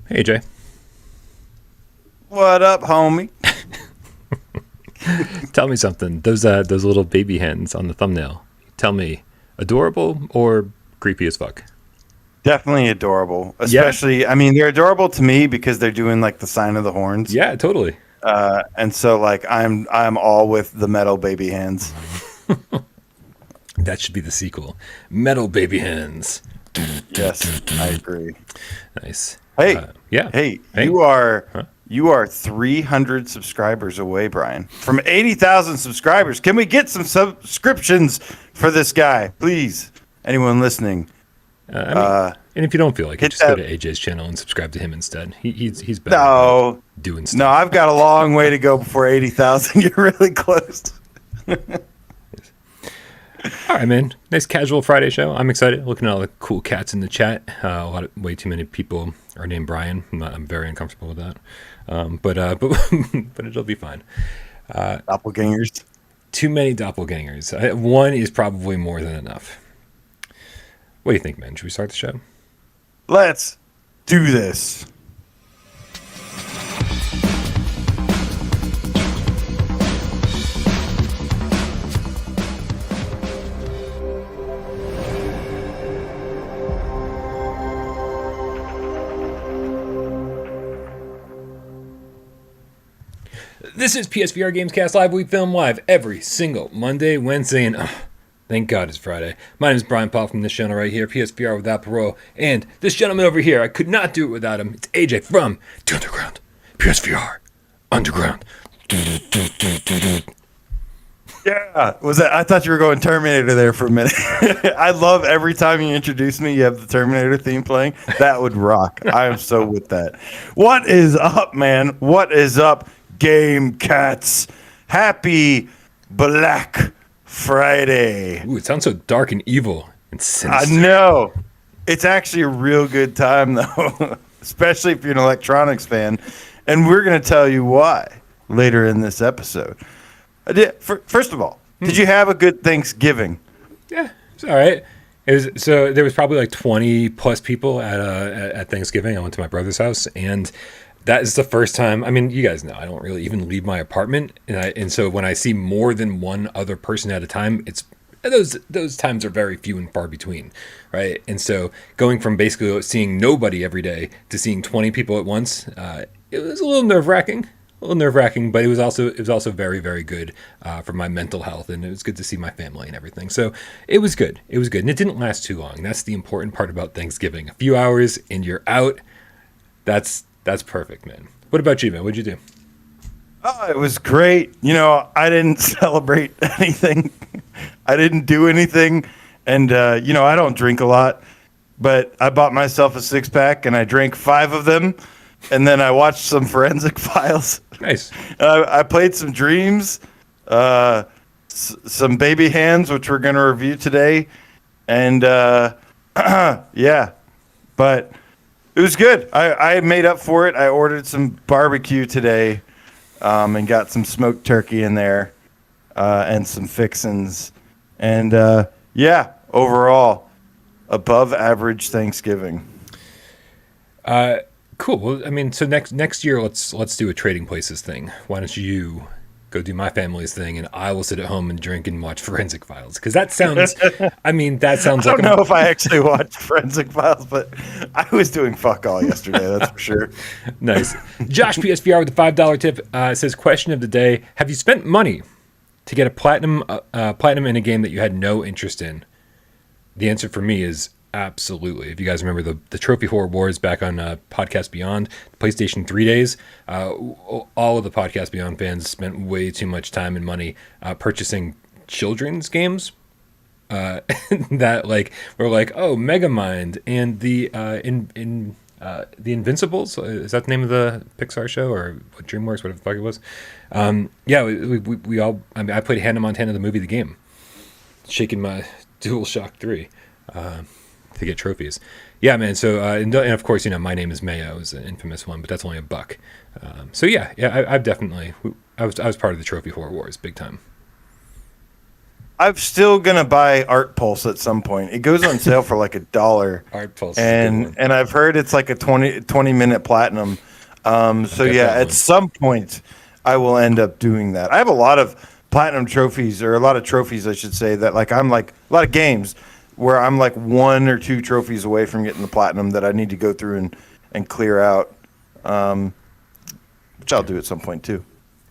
Hey, Jay. What up, homie? Tell me something. Those little baby hens on the thumbnail. Tell me, adorable or creepy as fuck? Definitely adorable. Yeah. Especially, I mean, they're adorable to me because they're doing like the sign of the horns. Yeah, totally. And so like I'm all with the metal baby hands. That should be the sequel. Metal baby hens. Yes, I agree. Nice. Hey, Yeah. hey, Hey. you are 300 subscribers away, Brian, from 80,000 subscribers. Can we get some subscriptions for this guy, please? Anyone listening? And if you don't feel like it, hit just go that- to AJ's channel and subscribe to him instead. He's better No, about doing stuff. no, I've got a long way to go before 80,000. You're really close. All right, man. Nice casual Friday show. I'm excited. Looking at all the cool cats in the chat. Way too many people are named Brian. I'm very uncomfortable with that. But it'll be fine. Doppelgangers. Too many doppelgangers. One is probably more than enough. What do you think, man? Should we start the show? Let's do this. This is PSVR Gamescast Live. We film live every single Monday, Wednesday, and thank God it's Friday. My name is Brian Paul from this channel right here, PSVR without Parole. And this gentleman over here, I could not do it without him. It's AJ from The Underground. PSVR Underground. Yeah, was that? I thought you were going Terminator there for a minute. I love every time you introduce me, you have the Terminator theme playing. That would rock. I am so with that. What is up, man? What is up, Game Cats? Happy Black Friday. Ooh, it sounds so dark and evil and I sinister. know. It's actually a real good time, though, especially if you're an electronics fan. And we're going to tell you why later in this episode. First of all, did you have a good Thanksgiving? Yeah, it's all right. So there was probably like 20 plus people at Thanksgiving. I went to my brother's house, and that is the first time. I mean, you guys know I don't really even leave my apartment, and so when I see more than one other person at a time, it's those times are very few and far between, right? And so going from basically seeing nobody every day to seeing 20 people at once, it was a little nerve-wracking. But it was also very, very good for my mental health, and it was good to see my family and everything. So it was good, and it didn't last too long. That's the important part about Thanksgiving. A few hours and you're out. That's perfect, man. What about you, man? What'd you do? Oh, it was great. You know, I didn't celebrate anything. I didn't do anything, and you know, I don't drink a lot, but I bought myself a 6-pack and I drank 5 of them. And then I watched some Forensic Files. Nice. I played some Dreams, some Baby Hands, which we're going to review today. And yeah, but it was good. I made up for it. I ordered some barbecue today and got some smoked turkey in there and some fixins. And yeah, overall, above average Thanksgiving. Cool. Well, I mean, so next year, let's do a trading places thing. Why don't you go do my family's thing, and I will sit at home and drink and watch Forensic Files? Because that sounds, that sounds I like don't know if I actually watched Forensic Files, but I was doing fuck all yesterday. That's for sure. Nice. Josh PSVR with the $5 tip says, question of the day: have you spent money to get a platinum in a game that you had no interest in? The answer for me is absolutely. If you guys remember the Trophy Horror Wars back on Podcast Beyond, PlayStation 3 days, all of the Podcast Beyond fans spent way too much time and money purchasing children's games that like were like, oh, Megamind and the Invincibles. Is that the name of the Pixar show or what, DreamWorks, whatever the fuck it was? Yeah, we all. I mean, I played Hannah Montana the movie, the game, shaking my DualShock 3. To get trophies. Yeah, man. So, and of course, you know, My Name is Mayo is an infamous one, but that's only $1. So yeah, I've definitely, I was part of the Trophy Horror Wars, big time. I'm still gonna buy Art Pulse at some point. It goes on sale for like $1. Art Pulse is a good one. And I've heard it's like a 20-minute platinum. So got yeah, that at one. some point I will end up doing that. I have a lot of platinum trophies, or a lot of trophies, I should say, that like I'm like a lot of games where I'm like 1 or 2 trophies away from getting the platinum that I need to go through and clear out. Which I'll do at some point too.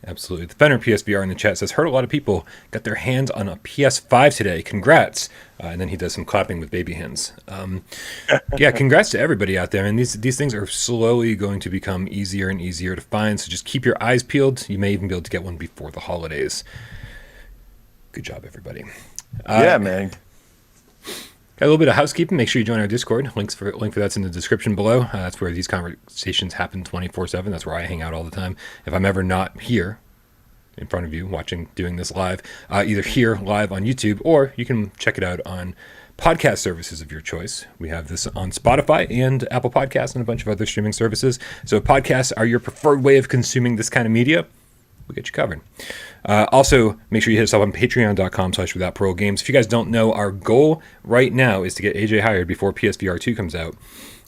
Absolutely. The Fenner PSVR in the chat says, heard a lot of people got their hands on a PS5 today. Congrats. And then he does some clapping with baby hands. Yeah, congrats to everybody out there. And these things are slowly going to become easier and easier to find. So just keep your eyes peeled. You may even be able to get one before the holidays. Good job, everybody. Yeah, man. Got a little bit of housekeeping. Make sure you join our Discord. Link for that's in the description below. That's where these conversations happen 24/7. That's where I hang out all the time. If I'm ever not here in front of you doing this live, either here live on YouTube, or you can check it out on podcast services of your choice. We have this on Spotify and Apple Podcasts and a bunch of other streaming services. So if podcasts are your preferred way of consuming this kind of media, we get you covered. Also, make sure you hit us up on patreon.com/withoutparolegames. If you guys don't know, our goal right now is to get AJ hired before PSVR 2 comes out.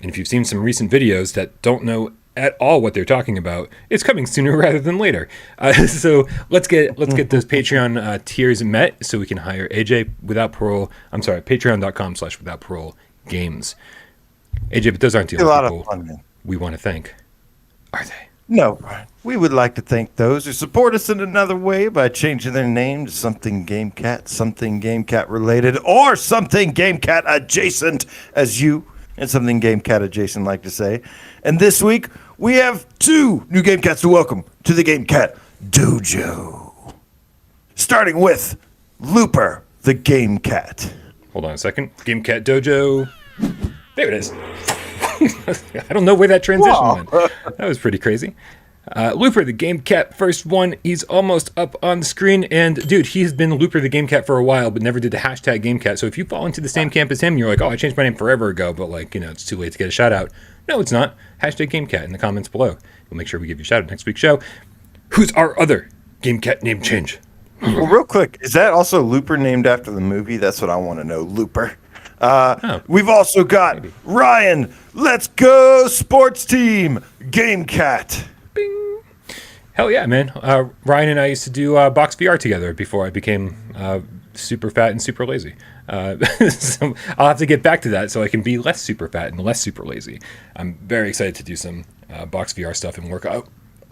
And if you've seen some recent videos that don't know at all what they're talking about, it's coming sooner rather than later. So let's get those Patreon tiers met so we can hire AJ without parole. I'm sorry, patreon.com/withoutparolegames. AJ, but those aren't the A lot only of people fun, man. we want to thank, are they? No, Brian. We would like to thank those who support us in another way by changing their name to something Gamecat, something Gamecat related, or something Gamecat adjacent, as you and something Gamecat adjacent like to say. And this week, we have 2 new Gamecats to welcome to the Gamecat Dojo. Starting with Looper, the Gamecat. Hold on a second. Gamecat Dojo. There it is. I don't know where that transition went. That was pretty crazy. Looper, the Gamecat, first one. He's almost up on the screen. And, dude, he's been Looper, the Gamecat for a while, but never did the hashtag Gamecat. So if you fall into the same camp as him, you're like, oh, I changed my name forever ago, but, like, it's too late to get a shout out. No, it's not. Hashtag Gamecat in the comments below. We'll make sure we give you a shout out next week's show. Who's our other Gamecat name change? Well, real quick, is that also Looper named after the movie? That's what I want to know. Looper. We've also got Ryan, Let's Go Sports Team, Gamecat. Bing. Hell yeah, man. Ryan and I used to do box VR together before I became super fat and super lazy. So I'll have to get back to that so I can be less super fat and less super lazy. I'm very excited to do some box VR stuff and work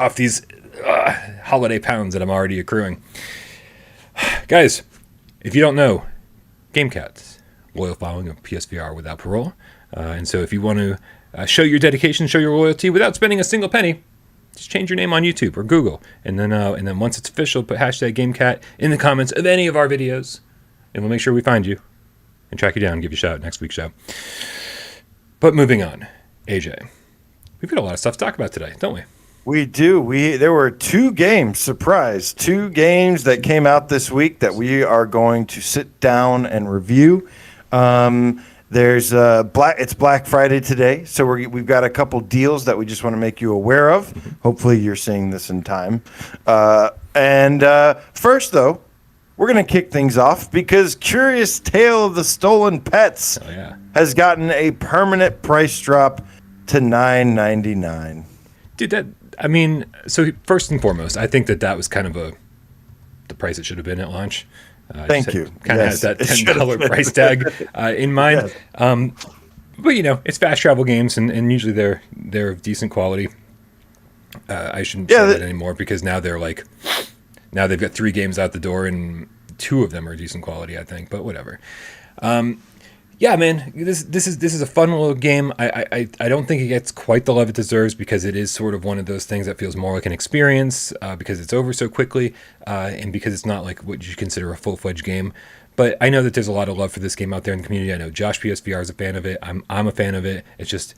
off these holiday pounds that I'm already accruing. Guys, if you don't know, Gamecats. Loyal following of PSVR without parole. And so if you want to show your dedication, show your loyalty without spending a single penny, just change your name on YouTube or Google. And then once it's official, put hashtag Gamecat in the comments of any of our videos. And we'll make sure we find you and track you down and give you a shout out next week's show. But moving on, AJ, we've got a lot of stuff to talk about today, don't we? We do. There were 2 games, surprise, 2 games that came out this week that we are going to sit down and review. There's it's Black Friday today, so we've got a couple deals that we just want to make you aware of. Hopefully you're seeing this in time. First, though, we're going to kick things off because Curious Tale of the Stolen Pets has gotten a permanent price drop to $9.99. Dude, so first and foremost, I think that was kind of the price it should have been at launch. Thank you. Kind of has that $10 price tag in mind. Yes. But it's fast travel games, and usually they're of decent quality. I shouldn't say that anymore because now they've got 3 games out the door, and 2 of them are decent quality, I think. But whatever. Yeah, man, this is a fun little game. I don't think it gets quite the love it deserves because it is sort of one of those things that feels more like an experience because it's over so quickly and because it's not like what you consider a full-fledged game. But I know that there's a lot of love for this game out there in the community. I know Josh PSVR is a fan of it. I'm a fan of it. It's just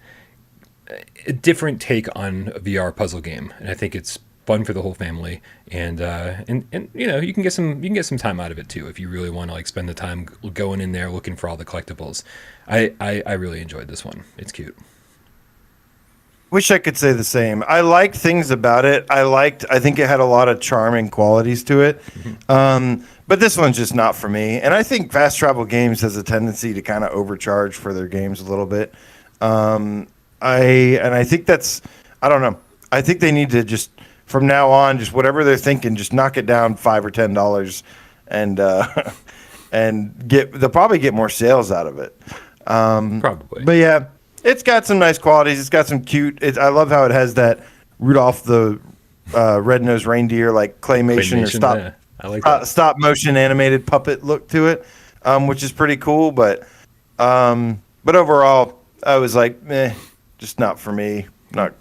a different take on a VR puzzle game, and I think it's fun for the whole family, and you can get some time out of it too if you really want to spend the time going in there looking for all the collectibles. I really enjoyed this one. It's cute. Wish I could say the same. I liked things about it. I think it had a lot of charming qualities to it. But this one's just not for me. And I think Fast Travel Games has a tendency to kind of overcharge for their games a little bit. I think that's, I don't know. I think they need to just, from now on, just whatever they're thinking, just knock it down $5 or $10 and they'll probably get more sales out of it. Probably. But yeah, it's got some nice qualities. It's got some cute. I love how it has that Rudolph the red-nosed reindeer like claymation or I like that. stop motion animated puppet look to it, which is pretty cool. But overall, I was like, just not for me.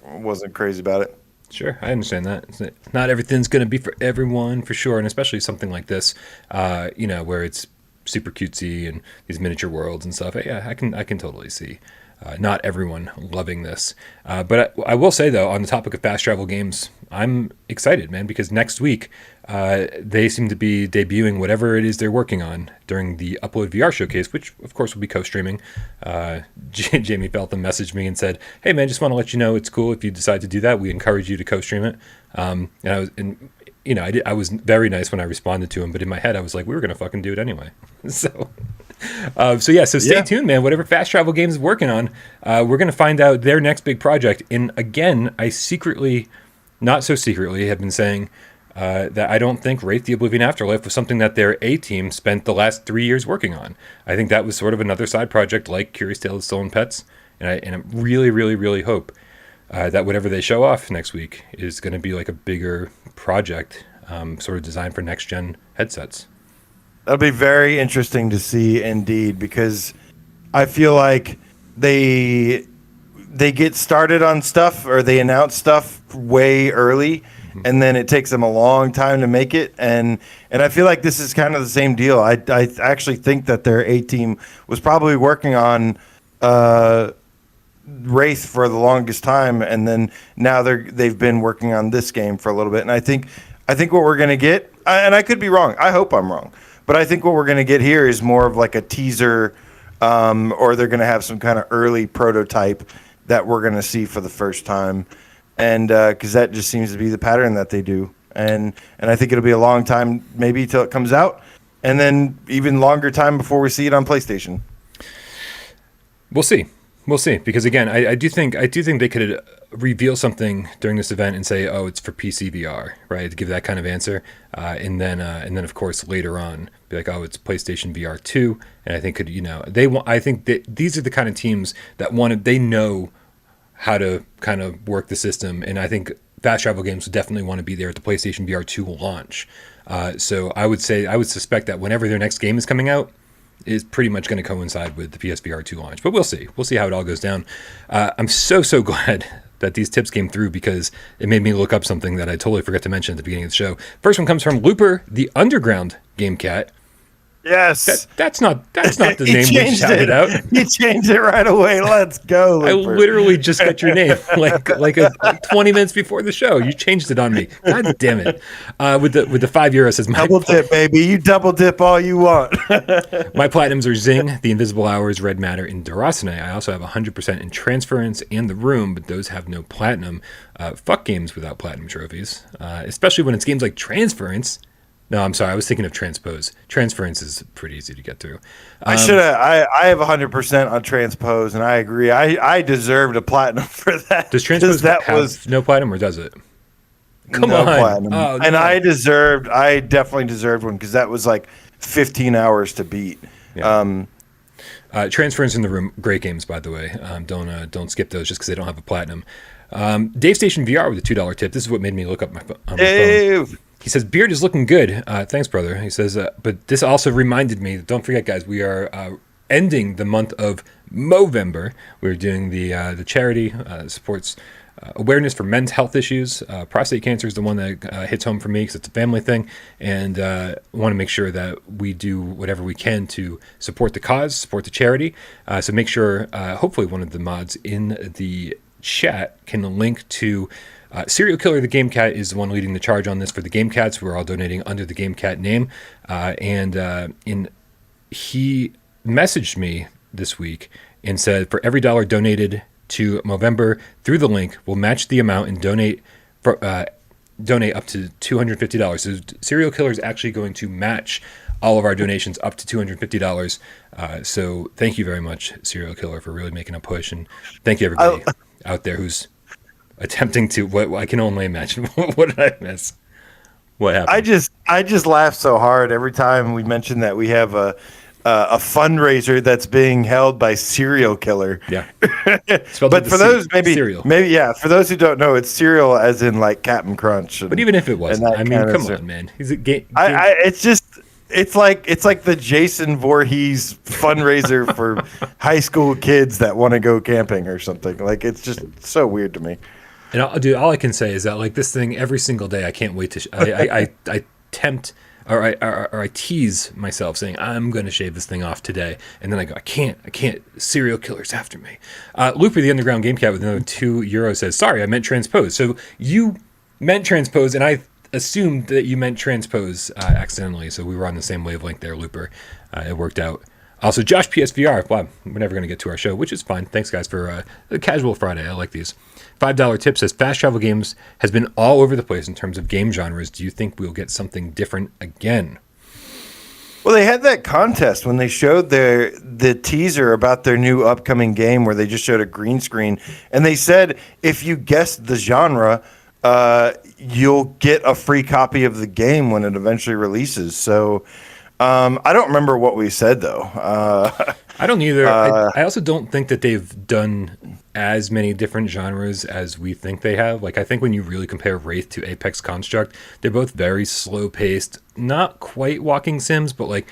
Wasn't crazy about it. Sure, I understand that. Not everything's going to be for everyone, for sure, and especially something like this, where it's super cutesy and these miniature worlds and stuff. Yeah, I can totally see not everyone loving this. But I will say, though, on the topic of fast travel games, I'm excited, man, because next week they seem to be debuting whatever it is they're working on during the Upload VR showcase, which, of course, will be co-streaming. Jamie Feltham messaged me and said, hey, man, just want to let you know it's cool if you decide to do that. We encourage you to co-stream it. I was very nice when I responded to him, but in my head, I was like, we were going to fucking do it anyway. So stay tuned, man. Whatever Fast Travel Games is working on, we're going to find out their next big project. And again, I secretly, not so secretly, have been saying that I don't think Wraith the Oblivion Afterlife was something that their A team spent the last 3 years working on. I think that was sort of another side project like Curious Tale of Stolen Pets. And I really, really, really hope that whatever they show off next week is going to be like a bigger project, sort of designed for next-gen headsets. That'll be very interesting to see indeed, because I feel like they get started on stuff or they announce stuff way early, and then it takes them a long time to make it. And I feel like this is kind of the same deal. I actually think that their A team was probably working on Wraith for the longest time, and then now they've been working on this game for a little bit. And I think what we're gonna get, and I could be wrong. I hope I'm wrong. But I think what we're going to get here is more of like a teaser, or they're going to have some kind of early prototype that we're going to see for the first time. And because that just seems to be the pattern that they do. And I think it'll be a long time, maybe till it comes out, and then even longer time before we see it on PlayStation. We'll see. Because again, I do think they could reveal something during this event and say, "Oh, it's for PC VR," right? To give that kind of answer, and then of course later on be like, "Oh, it's PlayStation VR 2," and I think I think that these are the kind of teams that they know how to kind of work the system, and I think Fast Travel Games would definitely want to be there at the PlayStation VR 2 launch. So I would suspect that whenever their next game is coming out, is pretty much going to coincide with the PSVR 2 launch. But we'll see. We'll see how it all goes down. I'm so glad that these tips came through, because it made me look up something that I totally forgot to mention at the beginning of the show. First one comes from Looper, the Underground Gamecat. Yes. That's not the name we shouted out. You changed it right away. Let's go, Looper. I literally just got your name like 20 minutes before the show. You changed it on me. God damn it. With the €5 says my double dip, baby. You double dip all you want. My platinums are Zing, The Invisible Hours, Red Matter, and Durasane. I also have 100% in Transference and The Room, but those have no platinum. Fuck games without platinum trophies, especially when it's games like Transference. No, I'm sorry. I was thinking of Transpose. Transference is pretty easy to get through. I have 100% on Transpose, and I agree. I deserved a platinum for that. Does Transpose have no platinum, or does it? Come on. Platinum. Oh, and no. I definitely deserved one, because that was like 15 hours to beat. Yeah. Transference in The Room, great games, by the way. Don't skip those just because they don't have a platinum. Dave Station VR with a $2 tip. This is what made me look up on my phone. He says, beard is looking good. Thanks, brother. He says, but this also reminded me, don't forget, guys, we are ending the month of Movember. We're doing the charity supports awareness for men's health issues. Prostate cancer is the one that hits home for me because it's a family thing. And want to make sure that we do whatever we can to support the cause, support the charity. So make sure, hopefully one of the mods in the chat can link to Serial Killer the Gamecat is the one leading the charge on this for the Gamecats. We're all donating under the Gamecat name. He messaged me this week and said, for every $1 donated to Movember through the link. We'll match the amount and donate up to $250. So Serial Killer is actually going to match all of our donations up to $250. So thank you very much, Serial Killer, for really making a push. And thank you, everybody out there who's attempting to, what I can only imagine. What did I miss? What happened? I just laugh so hard every time we mention that we have a fundraiser that's being held by Serial Killer. Yeah. But for those cereal. for those who don't know, it's cereal as in like Captain Crunch. But even if it wasn't, I mean, come on, man. He's a game. It's like the Jason Voorhees fundraiser for high school kids that want to go camping or something. Like, it's just so weird to me. And all I can say is that, like, this thing every single day, I can't wait to. I tempt or I tease myself saying I'm going to shave this thing off today, and then I go, I can't. Serial Killer's after me. Looper, the Underground Game Cat, with another €2 says, sorry, I meant transpose. So you meant transpose, and I assumed that you meant transpose accidentally. So we were on the same wavelength there, Looper. It worked out. Also, Josh PSVR. Wow, we're never going to get to our show, which is fine. Thanks, guys, for a casual Friday. I like these. $5 tip says, Fast Travel Games has been all over the place in terms of game genres. Do you think we'll get something different again? Well, they had that contest when they showed the teaser about their new upcoming game where they just showed a green screen. And they said, if you guessed the genre, you'll get a free copy of the game when it eventually releases. So I don't remember what we said, though. I don't either. I also don't think that they've done as many different genres as we think they have. Like, I think when you really compare Wraith to Apex Construct, they're both very slow-paced, not quite walking sims, but like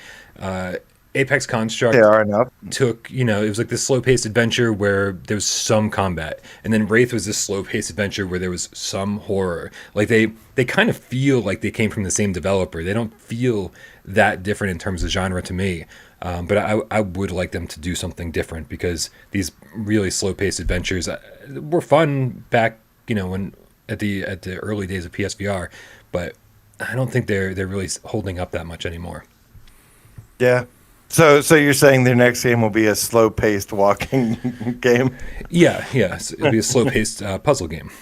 Apex Construct they are enough. took, it was like this slow-paced adventure where there was some combat, and then Wraith was this slow-paced adventure where there was some horror. Like, they kind of feel like they came from the same developer. They don't feel that different in terms of genre to me. But I would like them to do something different, because these really slow-paced adventures were fun back, when at the early days of PSVR, but I don't think they're really holding up that much anymore. Yeah. So you're saying their next game will be a slow-paced walking game? Yeah. So it'll be a slow-paced puzzle game.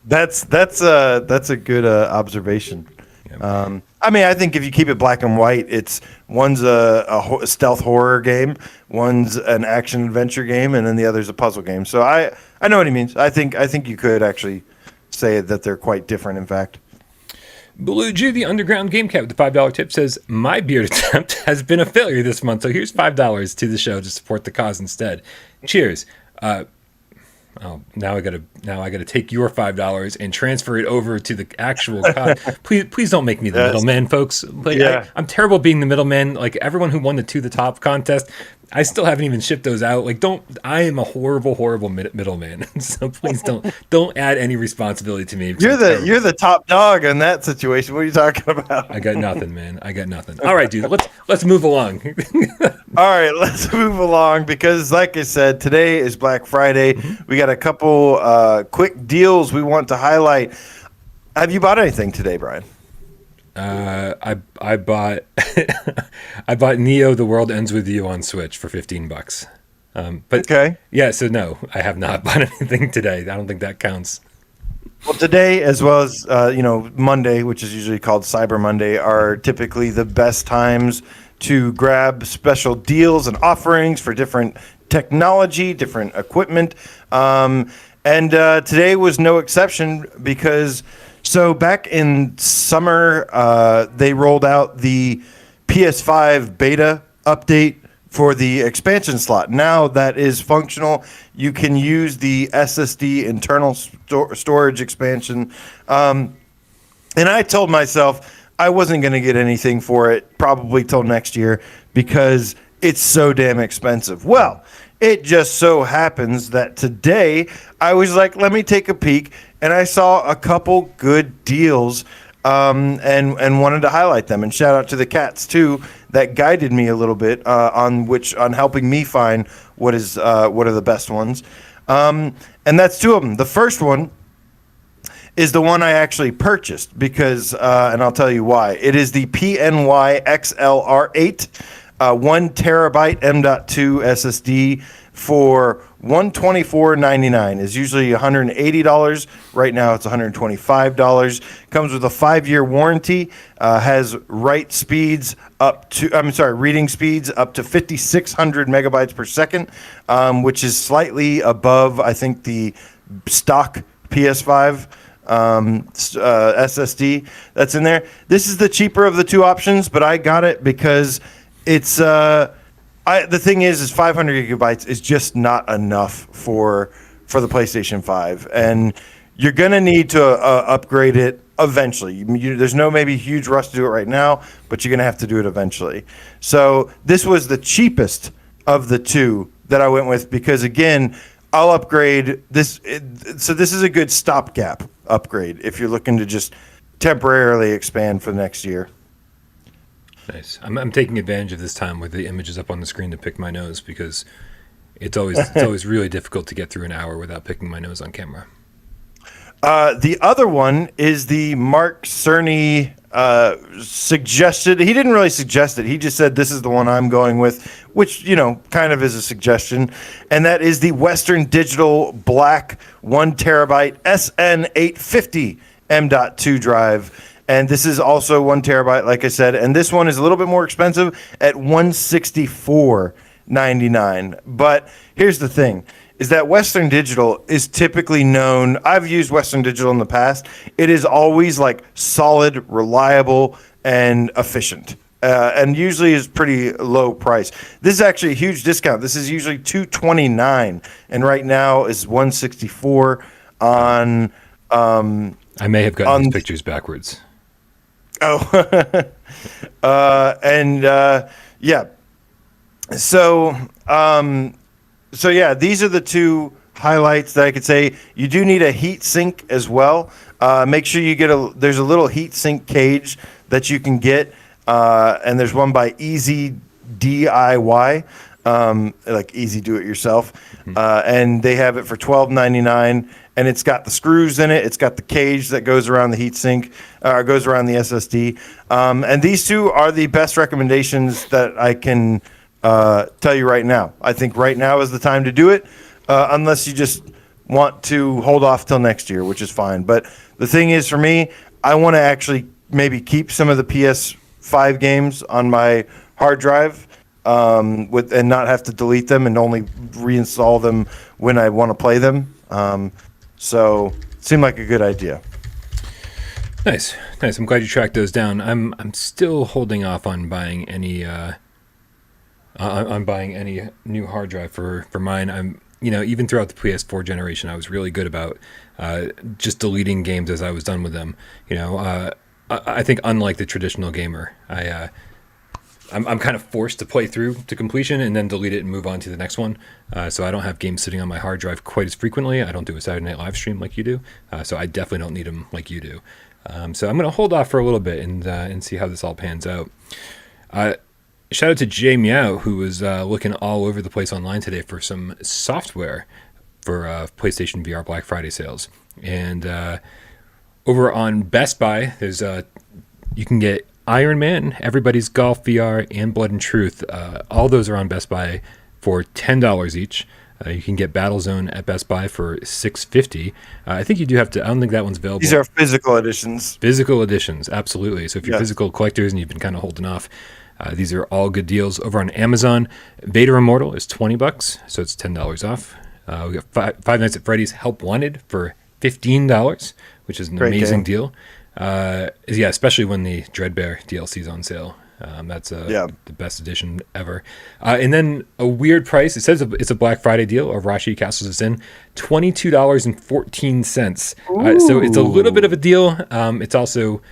That's a good observation. Yeah. I mean, I think if you keep it black and white, one's a stealth horror game, one's an action adventure game, and then the other's a puzzle game. So I know what he means. I think you could actually say that they're quite different, in fact. Blue Jew, the Underground Game Cat, with the $5 tip, says, my beard attempt has been a failure this month, so here's $5 to the show to support the cause instead. Cheers. Now I gotta take your $5 and transfer it over to the actual cause. Please don't make me the middleman, folks. Like, yeah. I'm terrible being the middleman. Like, everyone who won the To the Top contest, I still haven't even shipped those out. Like, I am a horrible middleman. So please don't add any responsibility to me. You're the top dog in that situation. What are you talking about? I got nothing, man. I got nothing. All right, dude. Let's move along. All right, let's move along, because, like I said, today is Black Friday. Mm-hmm. We got a couple quick deals we want to highlight. Have you bought anything today, Brian? I bought I bought Neo: The World Ends With You on Switch for $15. But okay. Yeah, so no, I have not bought anything today. I don't think that counts. Well, today, as well as Monday, which is usually called Cyber Monday, are typically the best times to grab special deals and offerings for different technology, different equipment. And today was no exception, because back in summer, they rolled out the PS5 beta update for the expansion slot. Now that is functional. You can use the SSD internal storage expansion. And I told myself I wasn't going to get anything for it probably till next year, because it's so damn expensive. Well, it just so happens that today I was like, let me take a peek, and I saw a couple good deals, and wanted to highlight them. And shout out to the cats too, that guided me a little bit on helping me find what are the best ones. And that's two of them. The first one is the one I actually purchased, because and I'll tell you why. It is the PNY XLR8. 1 terabyte M.2 SSD for $124.99. Is usually $180. Right now it's $125. Comes with a 5-year warranty. Has reading speeds up to 5,600 megabytes per second, which is slightly above, I think, the stock PS5 SSD that's in there. This is the cheaper of the two options, but I got it because it's the thing is 500 gigabytes is just not enough for the PlayStation 5, and you're gonna need to upgrade it eventually. There's no maybe huge rush to do it right now, but you're gonna have to do it eventually. So this was the cheapest of the two that I went with because, again, I'll upgrade this. So this is a good stopgap upgrade if you're looking to just temporarily expand for the next year. Nice. I'm taking advantage of this time with the images up on the screen to pick my nose because it's always really difficult to get through an hour without picking my nose on camera. The other one is the Mark Cerny suggested. He didn't really suggest it. He just said this is the one I'm going with, which, kind of is a suggestion. And that is the Western Digital Black 1 terabyte SN850 M.2 drive. And this is also 1 terabyte, like I said. And this one is a little bit more expensive at $164.99. But here's the thing, is that Western Digital is typically known. I've used Western Digital in the past. It is always like solid, reliable, and efficient. And usually is pretty low price. This is actually a huge discount. This is usually $229, and right now is $164 on. I may have gotten these pictures backwards. Oh, yeah. So yeah, these are the two highlights that I could say. You do need a heat sink as well. Make sure you get there's a little heat sink cage that you can get, and there's one by Easy DIY, like Easy Do It Yourself, and they have it for $12.99. And it's got the screws in it. It's got the cage that goes around the heatsink, goes around the SSD. And these two are the best recommendations that I can tell you right now. I think right now is the time to do it, unless you just want to hold off till next year, which is fine. But the thing is, for me, I want to actually maybe keep some of the PS5 games on my hard drive, and not have to delete them and only reinstall them when I want to play them. So it seemed like a good idea. Nice. I'm glad you tracked those down. I'm still holding off on buying any new hard drive for mine. I'm even throughout the PS4 generation, I was really good about just deleting games as I was done with them. I think unlike the traditional gamer, I'm kind of forced to play through to completion and then delete it and move on to the next one. So I don't have games sitting on my hard drive quite as frequently. I don't do a Saturday Night Live stream like you do. So I definitely don't need them like you do. So I'm going to hold off for a little bit and see how this all pans out. Shout out to Jay Meow, who was looking all over the place online today for some software for PlayStation VR Black Friday sales. And over on Best Buy, there's you can get Iron Man, Everybody's Golf VR, and Blood and Truth. All those are on Best Buy for $10 each. You can get Battlezone at Best Buy for $6.50. I think you do have to. I don't think that one's available. These are physical editions. Physical editions, absolutely. So if you're physical collectors and you've been kind of holding off, these are all good deals. Over on Amazon, Vader Immortal is $20, so it's $10 off. We got Five Nights at Freddy's Help Wanted for $15, which is an amazing deal. Especially when the Dreadbear DLC is on sale. That's the best edition ever. And then a weird price. It says it's a Black Friday deal. Arashi Castles is in $22.14. So it's a little bit of a deal. It's also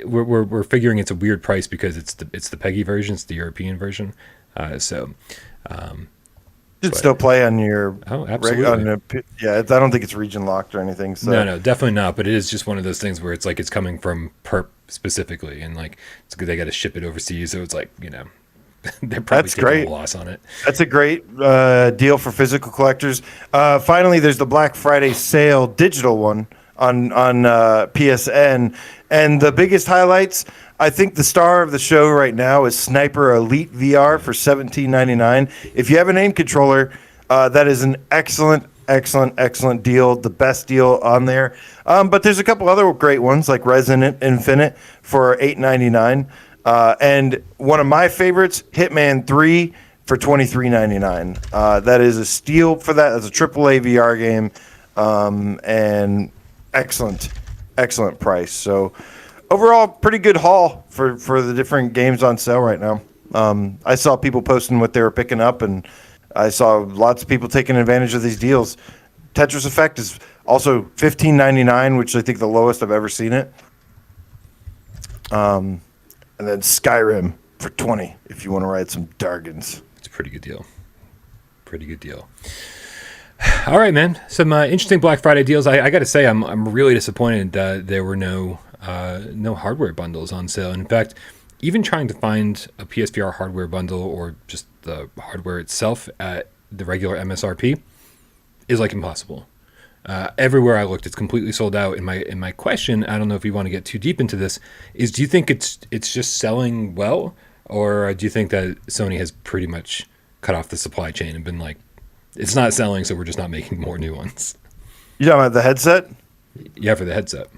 we're figuring it's a weird price because it's the PEGI version. It's the European version. Should still play on your absolutely. I don't think it's region locked or anything. So. No, definitely not. But it is just one of those things where it's like it's coming from Perp specifically, and like they got to ship it overseas, so it's like they're probably taking a loss on it. That's a great deal for physical collectors. Finally, there's the Black Friday sale digital one on PSN, and the biggest highlights. I think the star of the show right now is Sniper Elite VR for $17.99. If you have an aim controller, that is an excellent deal, the best deal on there. But there's a couple other great ones like Resident Infinite for $8.99. And one of my favorites, Hitman 3 for $23.99. That is a steal for that. That's a AAA VR game, and excellent price. So overall, pretty good haul for the different games on sale right now. I saw people posting what they were picking up, and I saw lots of people taking advantage of these deals. Tetris Effect is also $15.99, which I think the lowest I've ever seen it. And then Skyrim for $20 if you want to ride some Dargans. It's a pretty good deal. All right, man. Some interesting Black Friday deals. I got to say, I'm really disappointed that there were no hardware bundles on sale. In fact, even trying to find a PSVR hardware bundle or just the hardware itself at the regular MSRP is like impossible. Everywhere I looked, it's completely sold out. And my question, I don't know if you want to get too deep into this, is do you think it's just selling well, or do you think that Sony has pretty much cut off the supply chain and been like, it's not selling, so we're just not making more new ones? You talking about the headset? Yeah, for the headset.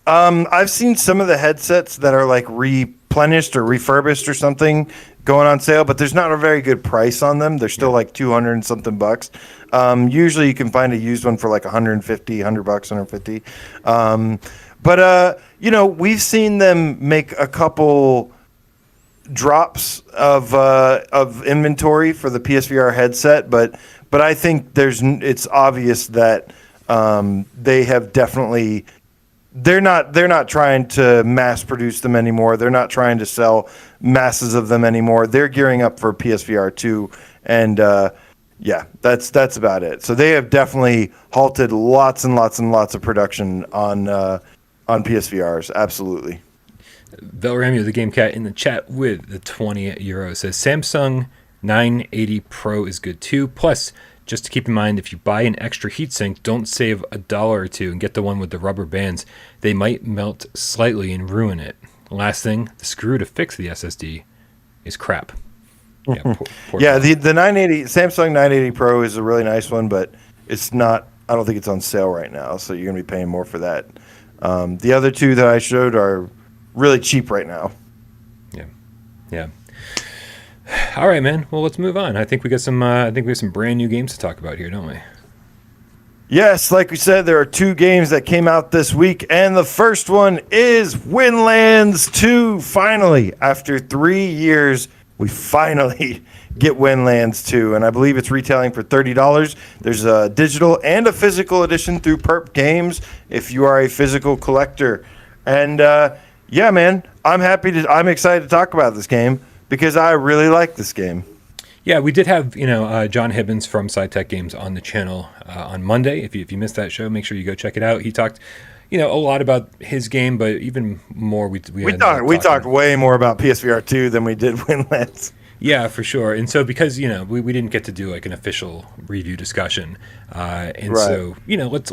I've seen some of the headsets that are like replenished or refurbished or something going on sale, but there's not a very good price on them. They're still like 200 and something bucks. Usually you can find a used one for like 150, 100 bucks, 150. But we've seen them make a couple drops of inventory for the PSVR headset, but I think it's obvious that they have definitely. They're not trying to mass produce them anymore. They're not trying to sell masses of them anymore. They're gearing up for PSVR 2, and that's about it. So they have definitely halted lots and lots and lots of production on PSVRs. Absolutely. Velramio, the Gamecat, in the chat with the €20 says Samsung 980 Pro is good too. Plus, just to keep in mind, if you buy an extra heatsink, don't save $1 or $2 and get the one with the rubber bands. They might melt slightly and ruin it. Last thing, the screw to fix the SSD is crap. Yeah, the 980 Samsung 980 Pro is a really nice one, but it's not. I don't think it's on sale right now, so you're gonna be paying more for that. The other two that I showed are really cheap right now. Yeah. All right, man. Well, let's move on. I think we got some. I think we have some brand new games to talk about here, don't we? Yes, like we said, there are two games that came out this week, and the first one is Windlands 2. Finally, after 3 years, we finally get Windlands 2, and I believe it's retailing for $30. There's a digital and a physical edition through Perp Games if you are a physical collector. And yeah, man, I'm excited to talk about this game, because I really like this game. Yeah, we did have John Hibbins from SciTech Games on the channel on Monday. If you missed that show, make sure you go check it out. He talked a lot about his game, but even more we talked way more about PSVR 2 than we did Windlands. Yeah, for sure. And so because we didn't get to do like an official review discussion, and right. So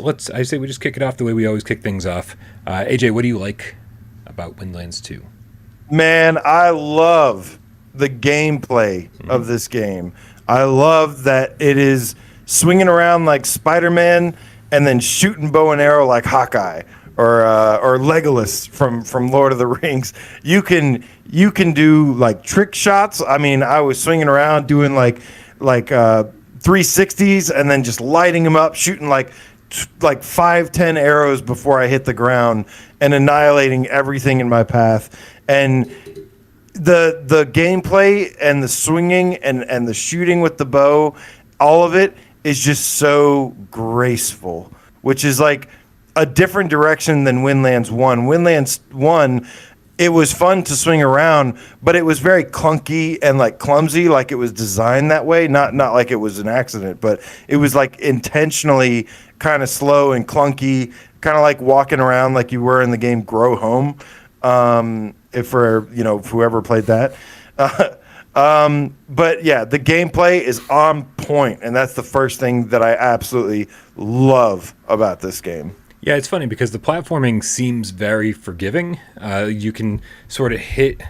let's I say we just kick it off the way we always kick things off. AJ, what do you like about Windlands 2? Man, I love the gameplay of this game. I love that it is swinging around like Spider-Man and then shooting bow and arrow like Hawkeye or Legolas from Lord of the Rings. You can do like trick shots. I mean, I was swinging around doing like 360s and then just lighting them up, shooting like 5-10 arrows before I hit the ground and annihilating everything in my path. And the gameplay and the swinging and the shooting with the bow, all of it is just so graceful, which is like a different direction than Windlands 1. Windlands 1, it was fun to swing around, but it was very clunky and like clumsy, like it was designed that way. Not like it was an accident, but it was like intentionally kind of slow and clunky, kind of like walking around like you were in the game Grow Home. For whoever played that. But yeah, the gameplay is on point, and that's the first thing that I absolutely love about this game. Yeah, it's funny because the platforming seems very forgiving. You can sort of hit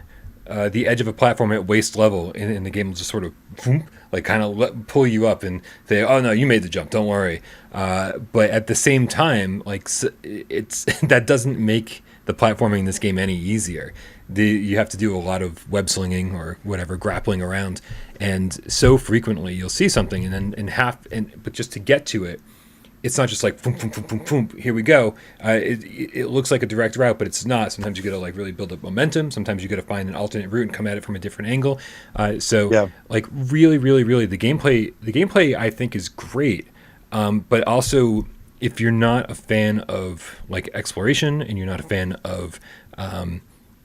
the edge of a platform at waist level, and the game will just sort of boom, like kind of pull you up and say, "Oh no, you made the jump. Don't worry." But at the same time, like it's that doesn't make the platforming in this game any easier. You have to do a lot of web slinging or whatever, grappling around, and so frequently you'll see something, and then but just to get to it, it's not just like boom, boom, boom, boom, boom, here we go. It looks like a direct route, but it's not. Sometimes you got to like really build up momentum. Sometimes you got to find an alternate route and come at it from a different angle. Like really, really, really, the gameplay I think is great. But also, if you're not a fan of like exploration and you're not a fan of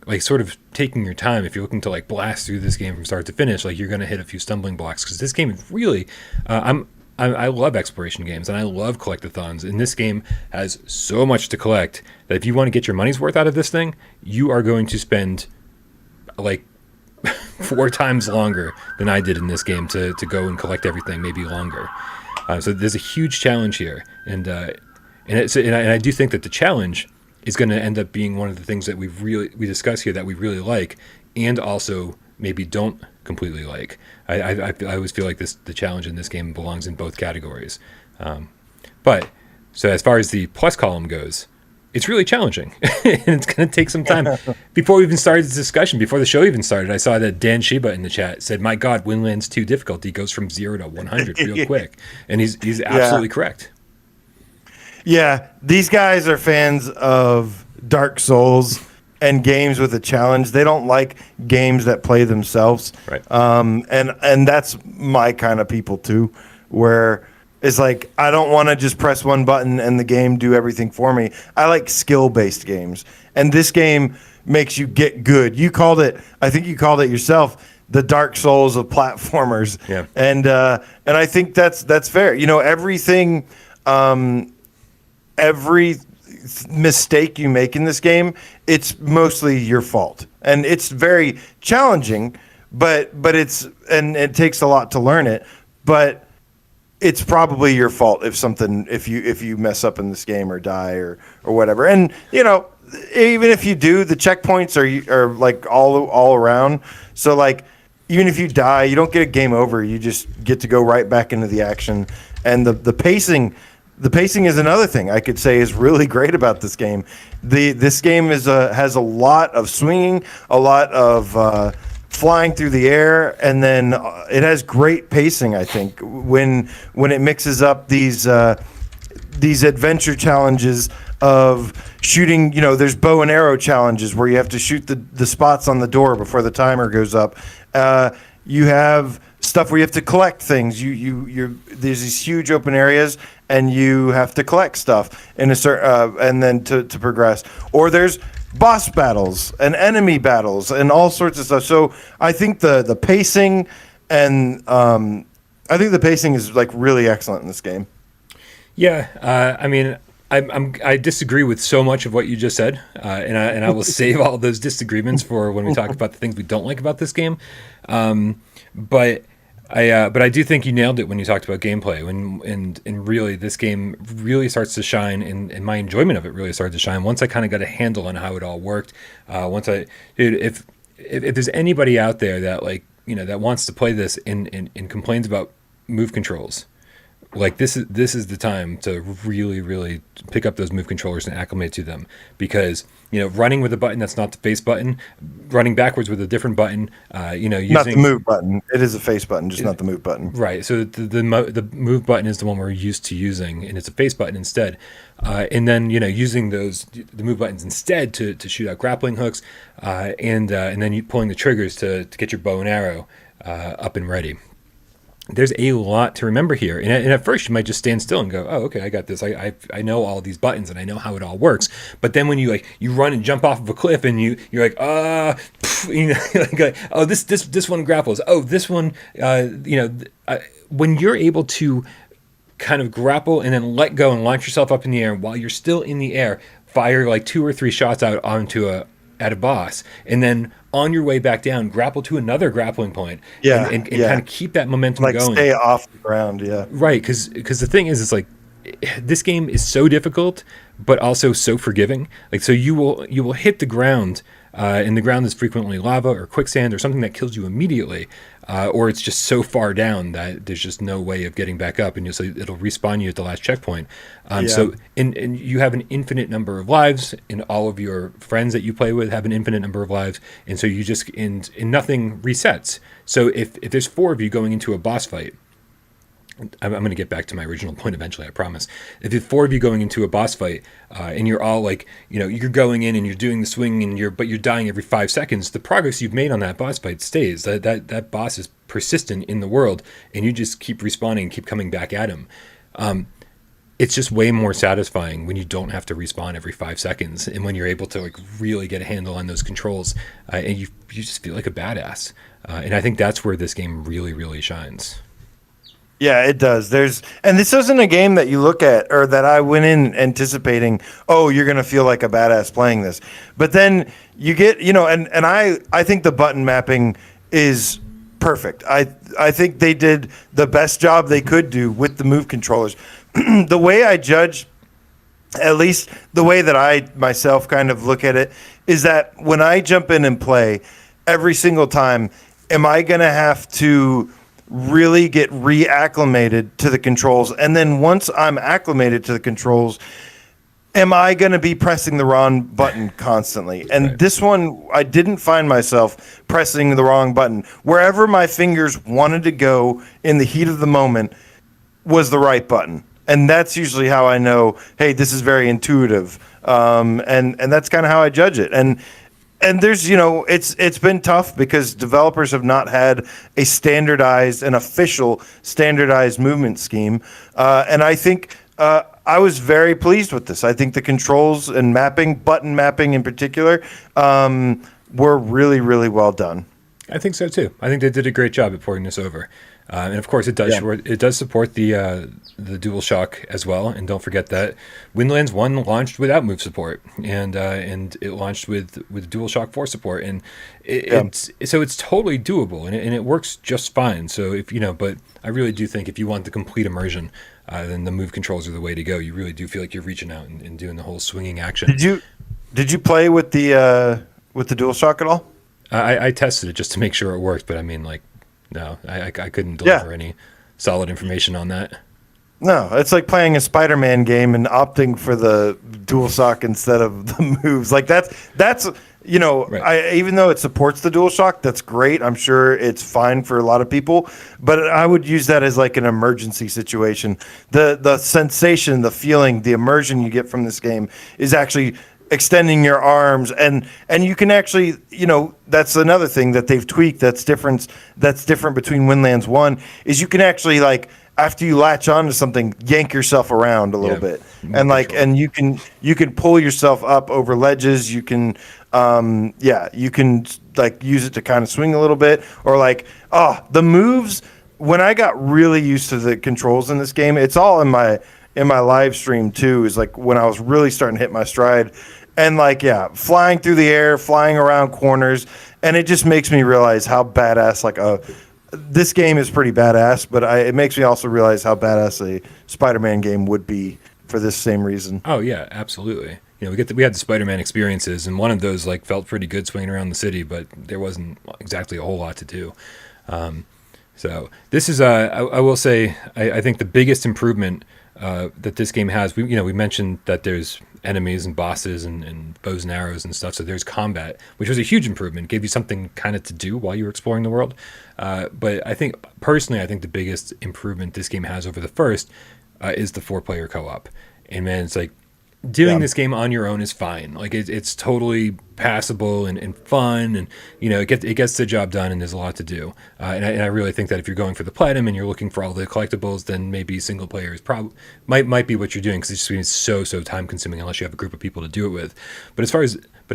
like sort of taking your time, if you're looking to like blast through this game from start to finish, like you're going to hit a few stumbling blocks because this game is really, I love exploration games and I love collectathons, and this game has so much to collect that if you want to get your money's worth out of this thing, you are going to spend like 4 times longer than I did in this game to go and collect everything, maybe longer. So there's a huge challenge here, and I do think that the challenge is going to end up being one of the things that we discuss here that we really like, and also maybe don't completely like. I always feel like the challenge in this game belongs in both categories. But so as far as the plus column goes, it's really challenging, and it's going to take some time. Before we even started this discussion, before the show even started, I saw that Dan Shiba in the chat said, "My God, Windlands 2 difficulty goes from 0 to 100 real quick," and he's absolutely correct. Yeah, these guys are fans of Dark Souls and games with a challenge. They don't like games that play themselves. Right. And that's my kind of people too, where it's like I don't want to just press one button and the game do everything for me. I like skill-based games, and this game makes you get good. You called it, I think you called it yourself, the Dark Souls of platformers. Yeah. And I think that's fair. You know, everything. Every mistake you make in this game, it's mostly your fault, and it's very challenging. But it takes a lot to learn it. But it's probably your fault if you mess up in this game or die or whatever. And you know, even if you do, the checkpoints are like all around. So like, even if you die, you don't get a game over. You just get to go right back into the action, and the pacing. The pacing is another thing I could say is really great about this game. This game has a lot of swinging, a lot of flying through the air, and then it has great pacing. I think when it mixes up these adventure challenges of shooting. You know, there's bow and arrow challenges where you have to shoot the spots on the door before the timer goes up. You have stuff where you have to collect things. There's these huge open areas, and you have to collect stuff in a certain, and then to progress. Or there's boss battles and enemy battles and all sorts of stuff. So I think the pacing and I think the pacing is like really excellent in this game. Yeah, I mean, I disagree with so much of what you just said, and I will save all those disagreements for when we talk about the things we don't like about this game. But I do think you nailed it when you talked about gameplay. And really, this game really starts to shine, and my enjoyment of it really started to shine once I kind of got a handle on how it all worked. If there's anybody out there that that wants to play this and complains about move controls, like this is the time to really, really pick up those move controllers and acclimate to them, because running with a button that's not the face button, running backwards with a different button, using not the move button. It is a face button, just not the move button. Right. So the move button is the one we're used to using, and it's a face button instead. And then using the move buttons instead to shoot out grappling hooks, and then you pulling the triggers to get your bow and arrow up and ready. There's a lot to remember here, and at first you might just stand still and go, "Oh, okay, I got this. I know all these buttons and I know how it all works." But then when you run and jump off of a cliff and you're like, "Oh, this one grapples. Oh, this one, when you're able to kind of grapple and then let go and launch yourself up in the air while you're still in the air, fire like 2 or 3 shots out at a boss, and then on your way back down, grapple to another grappling point, and kind of keep that momentum going. Stay off the ground, yeah. Right, because the thing is, it's like this game is so difficult, but also so forgiving. Like, so you will hit the ground, and the ground is frequently lava or quicksand or something that kills you immediately, or it's just so far down that there's just no way of getting back up, and it'll respawn you at the last checkpoint. So, and you have an infinite number of lives, and all of your friends that you play with have an infinite number of lives, and so you just and nothing resets. So if there's 4 of you going into a boss fight, I'm going to get back to my original point eventually, I promise. If there's 4 of you going into a boss fight, and you're all like, you're going in and you're doing the swing, but you're dying every 5 seconds, the progress you've made on that boss fight stays. That boss is persistent in the world, and you just keep respawning and keep coming back at him. It's just way more satisfying when you don't have to respawn every 5 seconds, and when you're able to like really get a handle on those controls, and you just feel like a badass. And I think that's where this game really, really shines. Yeah, it does. And this isn't a game that you look at or that I went in anticipating, oh, you're going to feel like a badass playing this. But then you get, and I think the button mapping is perfect. I think they did the best job they could do with the move controllers. The way I judge, at least the way that I myself kind of look at it, is that when I jump in and play every single time, am I going to have to really get reacclimated to the controls? And then once I'm acclimated to the controls, am I going to be pressing the wrong button constantly? And right. This one, I didn't find myself pressing the wrong button. Wherever my fingers wanted to go in the heat of the moment was the right button. And that's usually how I know, hey, this is very intuitive. And that's kind of how I judge it. And there's, it's been tough because developers have not had an official standardized movement scheme. And I think I was very pleased with this. I think the controls and button mapping in particular, were really, really well done. I think so too. I think they did a great job at porting this over. And of course, it does support the DualShock as well. And don't forget that Windlands 1 launched without move support, and it launched with DualShock 4 support, and so it's totally doable, and it works just fine. So but I really do think if you want the complete immersion, then the move controls are the way to go. You really do feel like you're reaching out and doing the whole swinging action. Did you play with the DualShock at all? I tested it just to make sure it worked, but I mean, like. No, I couldn't deliver any solid information on that. No, it's like playing a Spider-Man game and opting for the DualShock instead of the moves. Like that's right. Even though it supports the DualShock, that's great. I'm sure it's fine for a lot of people, but I would use that as like an emergency situation. The sensation, the feeling, the immersion you get from this game is actually extending your arms, and you can actually, that's another thing that they've tweaked that's different between Windlands 1 is you can actually, like, after you latch onto something, yank yourself around a little bit, and and you can pull yourself up over ledges. You can you can like use it to kind of swing a little bit, or like the moves. When I got really used to the controls in this game, it's all in my live stream too, is like when I was really starting to hit my stride, and flying through the air, flying around corners, and it just makes me realize how badass this game is pretty badass, but it makes me also realize how badass a Spider-Man game would be for this same reason. Oh yeah, absolutely. We had the Spider-Man experiences, and one of those felt pretty good swinging around the city, but there wasn't exactly a whole lot to do. So this is I will say I think the biggest improvement that this game has. We mentioned that there's enemies and bosses and bows and arrows and stuff. So there's combat, which was a huge improvement. Gave you something kind of to do while you were exploring the world. But I think the biggest improvement this game has over the first is the 4-player co-op. And man, it's like doing this game on your own is fine. Like it's totally passable and fun, and it gets the job done, and there's a lot to do. And I really think that if you're going for the platinum and you're looking for all the collectibles, then maybe single player is might be what you're doing, because it's just so time consuming unless you have a group of people to do it with. But as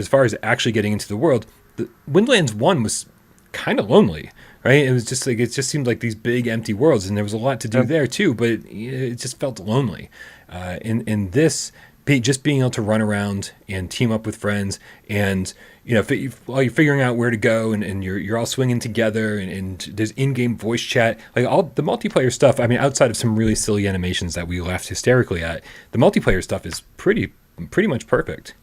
far as actually getting into the world, the Windlands 1 was kind of lonely. Right, it was just it just seemed like these big empty worlds, and there was a lot to do there too, but it just felt lonely. In this, just being able to run around and team up with friends, and while you're figuring out where to go, and you're all swinging together, and there's in-game voice chat, like all the multiplayer stuff. I mean, outside of some really silly animations that we laughed hysterically at, the multiplayer stuff is pretty much perfect.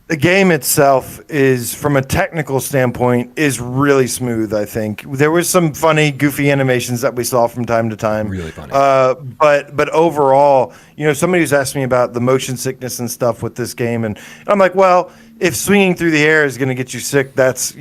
The game itself is, from a technical standpoint, is really smooth. I think there was some funny, goofy animations that we saw from time to time. Really funny. But overall, somebody who's asked me about the motion sickness and stuff with this game, and I'm like, well, if swinging through the air is going to get you sick, that's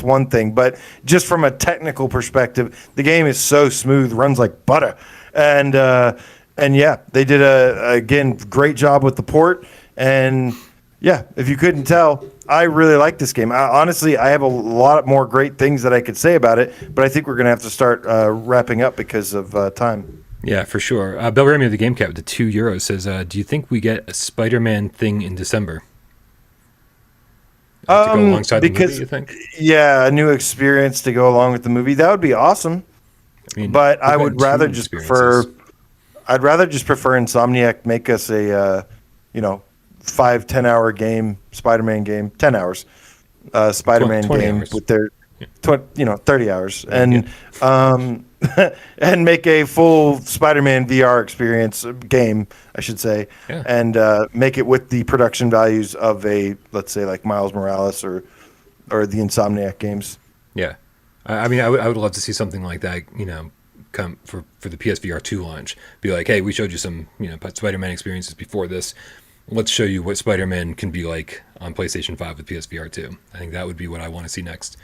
one thing. But just from a technical perspective, the game is so smooth, runs like butter, and yeah, they did again great job with the port. And yeah, if you couldn't tell, I really like this game. Honestly, I have a lot more great things that I could say about it, but I think we're going to have to start wrapping up because of time. Yeah, for sure. Bill Remy of the Gamecat with the €2 says, do you think we get a Spider-Man thing in December? To go alongside the movie, you think? Yeah, a new experience to go along with the movie. That would be awesome. I mean, but I would rather just prefer. I'd rather just prefer Insomniac make us a 5-10 hour game, Spider-Man game, 10 hours, Spider-Man game hours. With their 30 hours, and and make a full Spider-Man VR experience game, I should say, and make it with the production values of a, let's say, like Miles Morales or the Insomniac games. Yeah, I mean, I would love to see something like that, come for the PSVR 2 launch. Be like, hey, we showed you some Spider-Man experiences before this. Let's show you what Spider-Man can be like on PlayStation 5 with PSVR 2. I think that would be what I want to see next.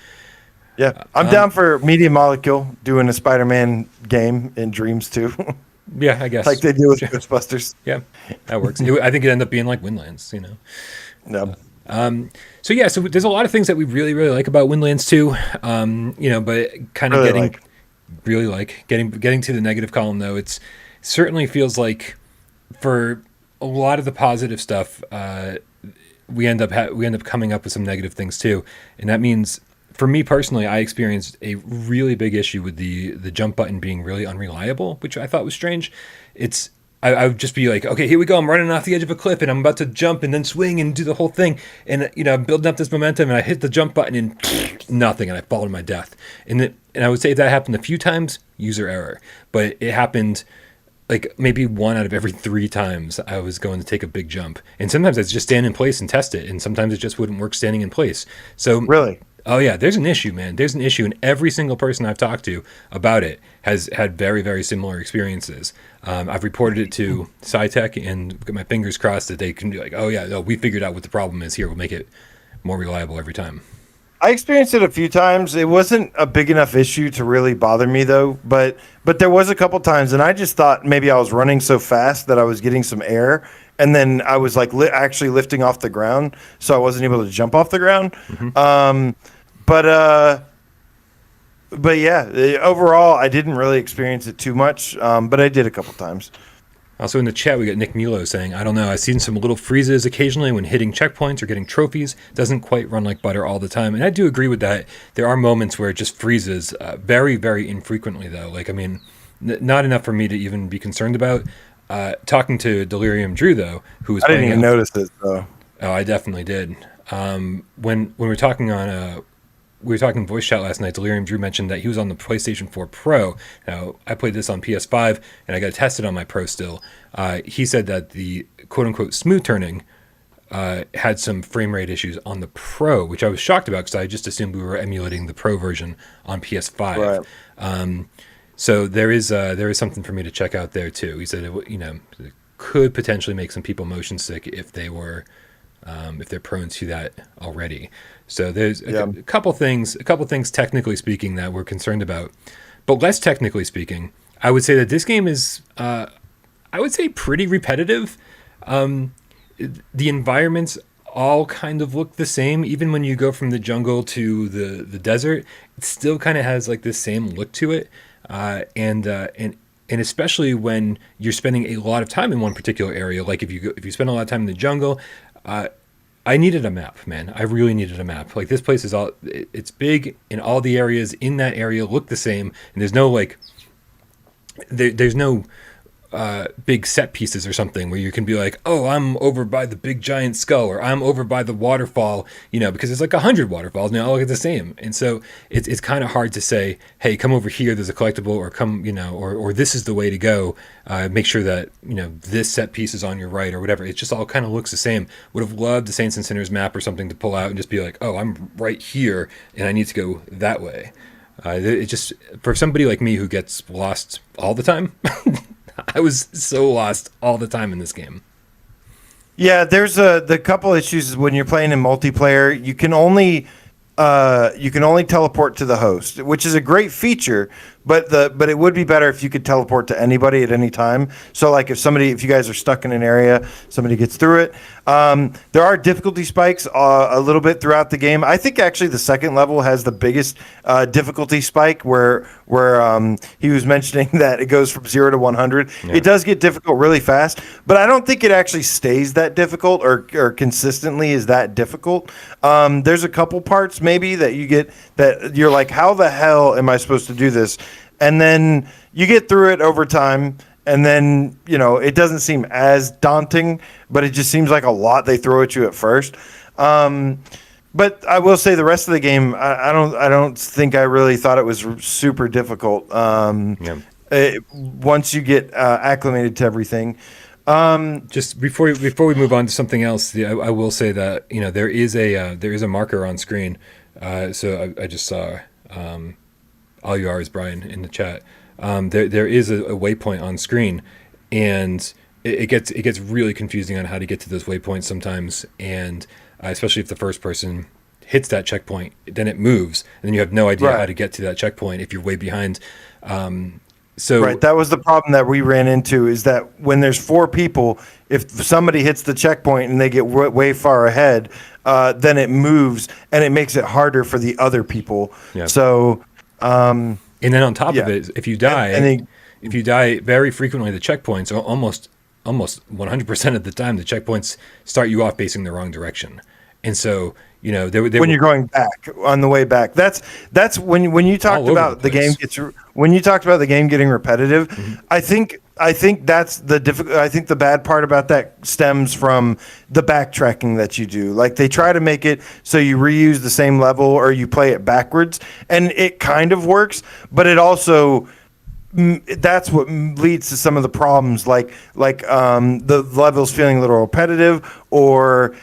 Yeah, I'm down for Media Molecule doing a Spider-Man game in Dreams too. Yeah, I guess. Like they do with Ghostbusters. Yeah, that works. I think it'd end up being like Windlands, No. So there's a lot of things that we really, really like about Windlands 2, but kind of getting to the negative column, though. It's certainly feels like for a lot of the positive stuff, we end up coming up with some negative things too, and that means, for me personally, I experienced a really big issue with the jump button being really unreliable, which I thought was strange. I would just be like, okay, here we go. I'm running off the edge of a cliff, and I'm about to jump and then swing and do the whole thing, and I'm building up this momentum, and I hit the jump button and nothing, and I fall to my death. And I would say that happened a few times, user error, but it happened like maybe 1 out of every 3 times I was going to take a big jump. And sometimes I'd just stand in place and test it, and sometimes it just wouldn't work standing in place. So really? Oh yeah, there's an issue, man. There's an issue, and every single person I've talked to about it has had very, very similar experiences. I've reported it to SciTech, and got my fingers crossed that they can be like, oh yeah, no, we figured out what the problem is here. We'll make it more reliable every time. I experienced it a few times. It wasn't a big enough issue to really bother me, though. But there was a couple times, and I just thought maybe I was running so fast that I was getting some air, and then I was like actually lifting off the ground, so I wasn't able to jump off the ground. Mm-hmm. But yeah, overall, I didn't really experience it too much, but I did a couple times. Also in the chat, we got Nick Milo saying, I don't know, I've seen some little freezes occasionally when hitting checkpoints or getting trophies. Doesn't quite run like butter all the time. And I do agree with that. There are moments where it just freezes very, very infrequently, though. Like, I mean, not enough for me to even be concerned about. Talking to Delirium Drew, though, who was I didn't even notice it, though. Oh, I definitely did. When we were talking on voice chat last night, Delirium Drew mentioned that he was on the PlayStation 4 Pro. Now, I played this on PS5, and I got to test it on my Pro still. He said that the quote-unquote smooth turning had some frame rate issues on the Pro, which I was shocked about because I just assumed we were emulating the Pro version on PS5. Right. So there is something for me to check out there, too. He said it could potentially make some people motion sick if they're prone to that already. So there's a couple things technically speaking that we're concerned about, but less technically speaking, I would say that this game is, pretty repetitive. The environments all kind of look the same, even when you go from the jungle to the desert. It still kind of has like this same look to it, and especially when you're spending a lot of time in one particular area, like if you spend a lot of time in the jungle. I needed a map, man. I really needed a map. Like this place it's big, and all the areas in that area look the same, and there's no big set pieces or something where you can be like, oh, I'm over by the big giant skull, or I'm over by the waterfall, because there's like 100 waterfalls and they all look the same. And so it's kind of hard to say, hey, come over here, there's a collectible, or come, or this is the way to go. Make sure that, this set piece is on your right or whatever. It just all kind of looks the same. Would have loved the Saints and Sinners map or something to pull out and just be like, oh, I'm right here and I need to go that way. It just, for somebody like me who gets lost all the time, I was so lost all the time in this game. Yeah, there's the couple issues when you're playing in multiplayer. You can only teleport to the host, which is a great feature, but it would be better if you could teleport to anybody at any time. So like if you guys are stuck in an area, somebody gets through it. There are difficulty spikes a little bit throughout the game. I think actually the second level has the biggest difficulty spike where he was mentioning that it goes from 0 to 100. Yeah. It does get difficult really fast, but I don't think it actually stays that difficult or consistently is that difficult. There's a couple parts maybe that you get that you're like, how the hell am I supposed to do this? And then you get through it over time. And then, it doesn't seem as daunting, but it just seems like a lot they throw at you at first. But I will say the rest of the game, I don't think I really thought it was super difficult. Once you get acclimated to everything. Just before we move on to something else, I will say that there is a marker on screen. So I just saw all you are is Bryan in the chat. There is a waypoint on screen, and it gets really confusing on how to get to those waypoints sometimes, and especially if the first person hits that checkpoint, then it moves, and then you have no idea how to get to that checkpoint if you're way behind. Right, that was the problem that we ran into, is that when there's 4 people, if somebody hits the checkpoint and they get way far ahead, then it moves, and it makes it harder for the other people. Yeah. So... and then on top of it, if you die, if you die very frequently, the checkpoints are almost 100% of the time, the checkpoints start you off facing the wrong direction. And so, when you're going back on the way back, that's when you talked about the game when you talked about the game getting repetitive. Mm-hmm. I think that's I think the bad part about that stems from the backtracking that you do. Like they try to make it so you reuse the same level or you play it backwards, and it kind of works, but it also that's what leads to some of the problems, like the levels feeling a little repetitive, or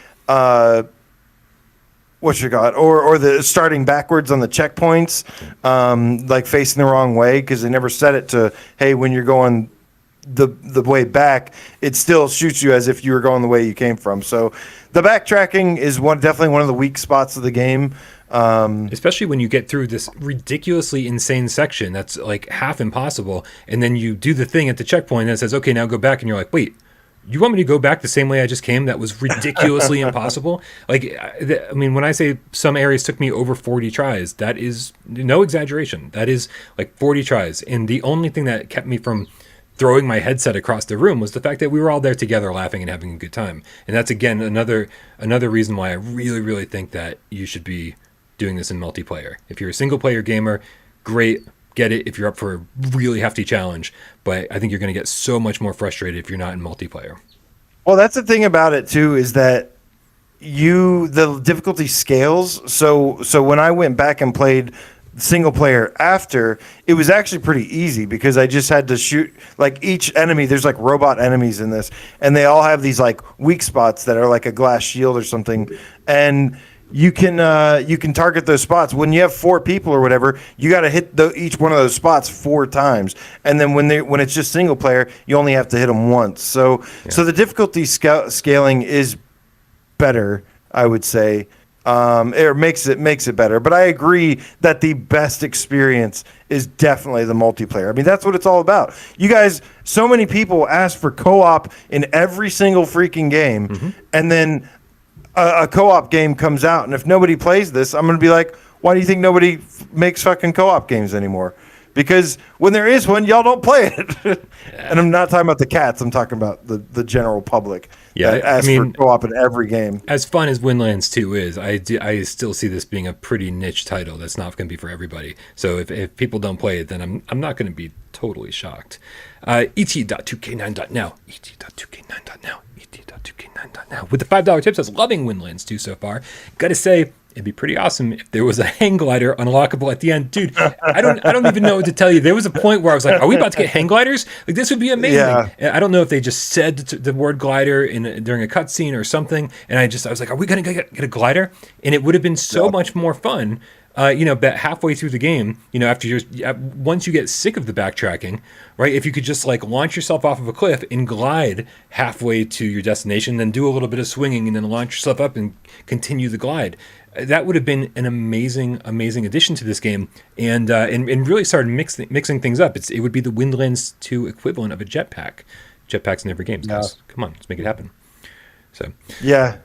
or the starting backwards on the checkpoints, like facing the wrong way, because they never set it to, hey, when you're going the way back, it still shoots you as if you were going the way you came from. So the backtracking is definitely one of the weak spots of the game. Especially when you get through this ridiculously insane section that's like half impossible, and then you do the thing at the checkpoint that says, okay, now go back, and you're like, wait, you want me to go back the same way I just came? That was ridiculously impossible. Like, I mean, when I say some areas took me over 40 tries, that is no exaggeration. That is like 40 tries. And the only thing that kept me from throwing my headset across the room was the fact that we were all there together laughing and having a good time. And that's, again, another reason why I really, really think that you should be doing this in multiplayer. If you're a single player gamer, great. Get it if you're up for a really hefty challenge, but I think you're going to get so much more frustrated if you're not in multiplayer. Well, that's the thing about it too, is that the difficulty scales. So when I went back and played single player after, it was actually pretty easy because I just had to shoot like each enemy. There's like robot enemies in this, and they all have these like weak spots that are like a glass shield or something, and you can target those spots. When you have 4 people or whatever, you got to hit each one of those spots 4 times. And then when it's just single player, you only have to hit them once. So the difficulty scaling is better, I would say. It makes it better. But I agree that the best experience is definitely the multiplayer. I mean, that's what it's all about. You guys, so many people ask for co-op in every single freaking game, mm-hmm. and then a co-op game comes out, and if nobody plays this, I'm going to be like, why do you think nobody makes fucking co-op games anymore? because when there is one, y'all don't play it. And I'm not talking about the cats. I'm talking about the general public. Yeah, that asks for co-op in every game. As fun as Windlands 2 is, I still see this being a pretty niche title that's not going to be for everybody. So if people don't play it, then I'm not going to be totally shocked. et.2k9.now, et.2k9.now, et.2k9.now. With the $5 tips, I was loving Windlands 2 so far. Gotta say, it'd be pretty awesome if there was a hang glider unlockable at the end. Dude, I don't even know what to tell you. There was a point where I was like, are we about to get hang gliders? Like, this would be amazing. Yeah. I don't know if they just said the word glider during a cutscene or something. And I was like, are we going to get a glider? And it would have been so much more fun. But halfway through the game, once you get sick of the backtracking, right? If you could just like launch yourself off of a cliff and glide halfway to your destination, then do a little bit of swinging and then launch yourself up and continue the glide. That would have been an amazing addition to this game, and really started mixing things up. It would be the Windlands 2 equivalent of a jetpack. Jetpacks in every game, guys. Come on, let's make it happen. So yeah,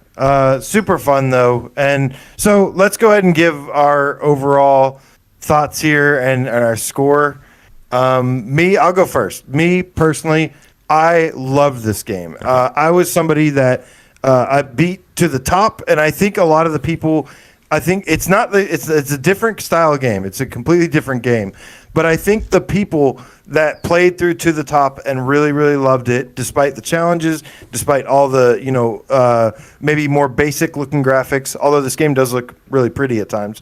super fun though. And so let's go ahead and give our overall thoughts here and our score. I'll go first. Me personally, I loved this game. I was somebody that I beat to the top, and I think a lot of the people, I think it's a different style game. It's a completely different game. But I think the people that played through to the top and really, really loved it, despite the challenges, despite all the, maybe more basic looking graphics, although this game does look really pretty at times.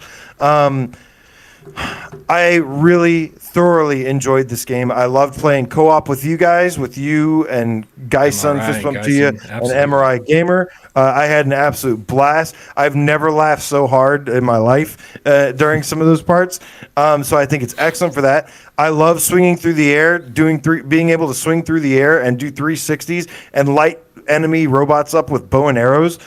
I really thoroughly enjoyed this game. I loved playing co-op with you guys, with you and Guyson, fist bump to you, and MRI Gamer. I had an absolute blast. I've never laughed so hard in my life during some of those parts. So I think it's excellent for that. I love swinging through the air, being able to swing through the air and do 360s and light enemy robots up with bow and arrows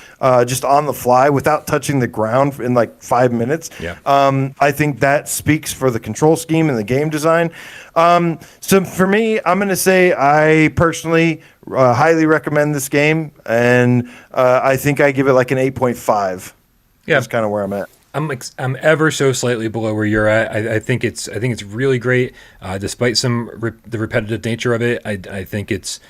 just on the fly without touching the ground in like 5 minutes. Yeah. I think that speaks for the control scheme and the game design. So for me, I'm going to say I personally highly recommend this game, and I think I give it like an 8.5. Yeah, that's kind of where I'm at. I'm ever so slightly below where you're at. I think it's really great, despite the repetitive nature of it. I think it's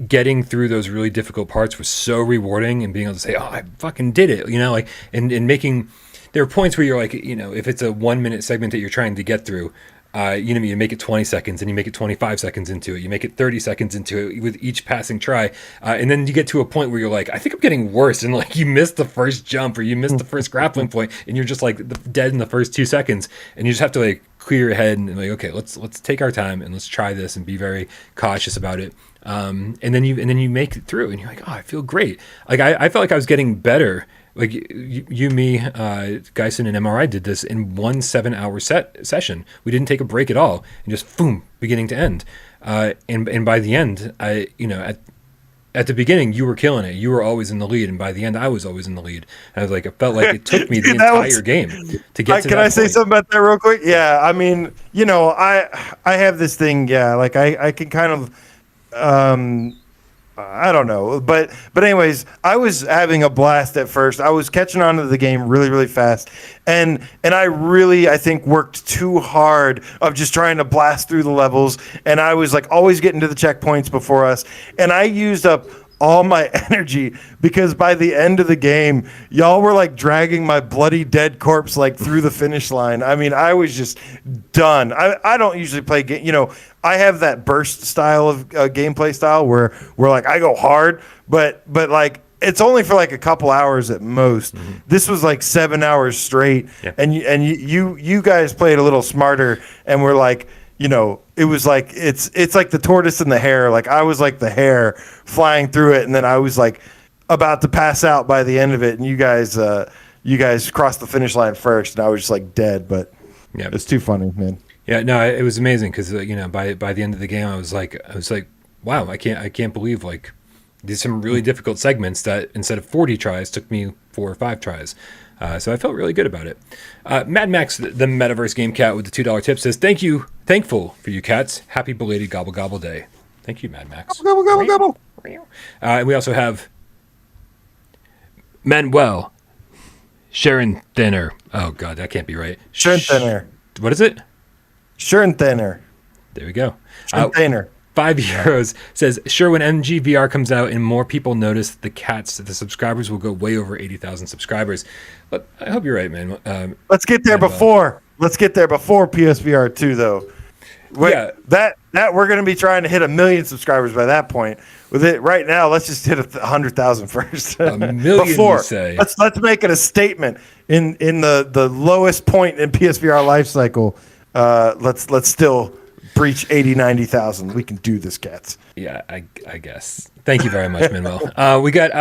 getting through those really difficult parts was so rewarding, and being able to say, "Oh, I fucking did it," and making. There are points where you're like, if it's a 1 minute segment that you're trying to get through, you make it 20 seconds, and you make it 25 seconds into it, you make it 30 seconds into it with each passing try, and then you get to a point where you're like, I think I'm getting worse, and like you missed the first jump or you missed the first grappling point, and you're just like dead in the first 2 seconds, and you just have to like clear your head and like, okay, let's take our time and let's try this and be very cautious about it. And then you make it through, and you're like, oh, I feel great. Like I felt like I was getting better. Like you, me, Guyson, and MRI did this in 1 7-hour session. We didn't take a break at all, and just boom, beginning to end. And by the end, at the beginning, you were killing it. You were always in the lead, and by the end, I was always in the lead. And I was like, it felt like it took me the entire game to get to that Can I say point. something about that real quick? Yeah, I mean, I have this thing. Yeah, like I can kind of. I don't know, but anyways, I was having a blast at first. I was catching on to the game really, really fast, and I think worked too hard of just trying to blast through the levels, and I was like always getting to the checkpoints before us, and I used up all my energy because by the end of the game, y'all were like dragging my bloody dead corpse like through the finish line. I mean, I was just done. I don't usually play I have that burst style of gameplay style where like I go hard, but like it's only for like a couple hours at most. Mm-hmm. This was like 7 hours straight, yeah. and you guys played a little smarter, and we're like, it was like it's like the tortoise and the hare. Like I was like the hare flying through it, and then I was like about to pass out by the end of it, and you guys crossed the finish line first, and I was just like dead. But yeah, it's too funny, man. Yeah, no, it was amazing because by the end of the game, I was like, wow, I can't believe like these some really difficult segments that instead of 40 tries took me 4 or 5 tries. So I felt really good about it. Mad Max, the Metaverse Game Cat with the $2 tip says, thankful for you cats. Happy belated gobble gobble day. Thank you, Mad Max. Gobble gobble gobble. And we also have Manuel Sharon Thinner. Oh God, that can't be right. Sharon Thinner. What is it? Schön thinner. There we go. Schön thinner. €5 says, sure, when MGVR comes out and more people notice the cats, the subscribers will go way over 80,000 subscribers. But I hope you're right, man. Let's get there before. Let's get there before PSVR 2, though. Wait, Yeah. that we're going to be trying to hit 1 million subscribers by that point. With it right now, let's just hit 100,000 first. 1 million, before. You say. Let's make it a statement in the lowest point in PSVR life cycle. Let's still breach 80,000-90,000. We can do this, cats. Yeah, I guess. Thank you very much, Manuel. We got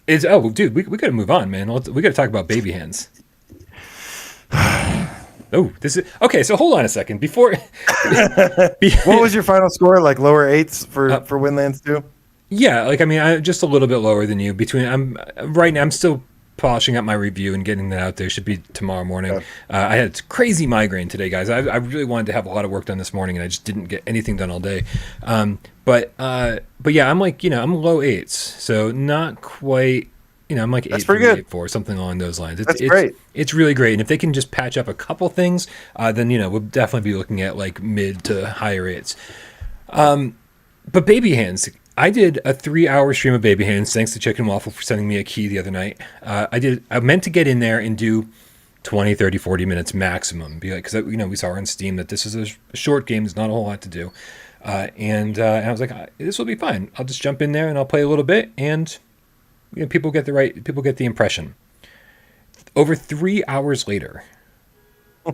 dude, we got to move on, man. We got to talk about baby hands. Oh, this is okay. So hold on a second. Before, what was your final score? Like lower eights for Windlands 2? Yeah, like I mean, I'm just a little bit lower than you. Right now, I'm still polishing up my review and getting that out there. Should be tomorrow morning. Yeah. I had a crazy migraine today, guys. I really wanted to have a lot of work done this morning, and I just didn't get anything done all day. But yeah, I'm like, I'm low eights, so not quite. I'm like 8.3, 8.4, something along those lines. That's great. It's really great, and if they can just patch up a couple things, then we'll definitely be looking at like mid to higher eights. But baby hands. I did a 3-hour stream of baby hands. Thanks to Chicken Waffle for sending me a key the other night. I meant to get in there and do 20, 30, 40 minutes maximum. Because we saw on Steam that this is a short game. There's not a whole lot to do. And I was like, this will be fine. I'll just jump in there and I'll play a little bit, and people get the impression. Over 3 hours later,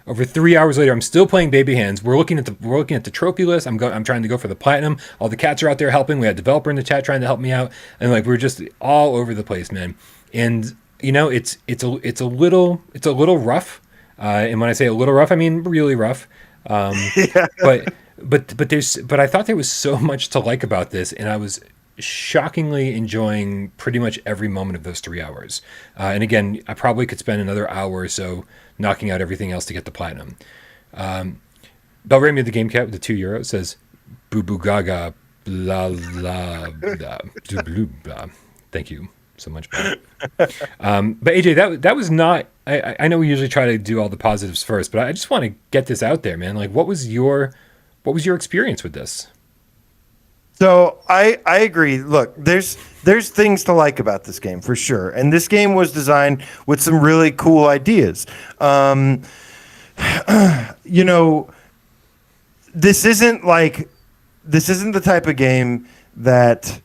I'm still playing baby hands. We're looking at the trophy list. I'm trying to go for the platinum. All the cats are out there helping. We had a developer in the chat trying to help me out, and like we're just all over the place, man. And it's a little rough. And when I say a little rough, I mean really rough. Yeah. But I thought there was so much to like about this, and I was shockingly enjoying pretty much every moment of those 3 hours. And again, I probably could spend another hour or so knocking out everything else to get the platinum. Belrami of the Gamecat with the €2 says, boo boo gaga, blah, blah, blah, blah, blah. Thank you so much. But AJ, that was not, I know we usually try to do all the positives first, but I just want to get this out there, man. Like, what was your experience with this? So I agree. Look, there's things to like about this game for sure, and this game was designed with some really cool ideas. This isn't the type of game that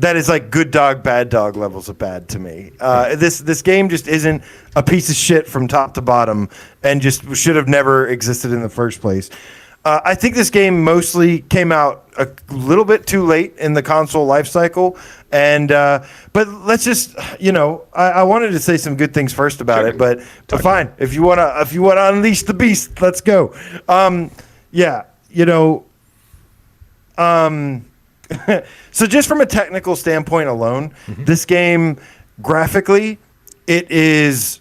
is like good dog, bad dog levels of bad to me. This game just isn't a piece of shit from top to bottom, and just should have never existed in the first place. I think this game mostly came out a little bit too late in the console life cycle, and but let's just I wanted to say some good things first about it, but fine. If you wanna unleash the beast, let's go. So just from a technical standpoint alone, this game graphically, it is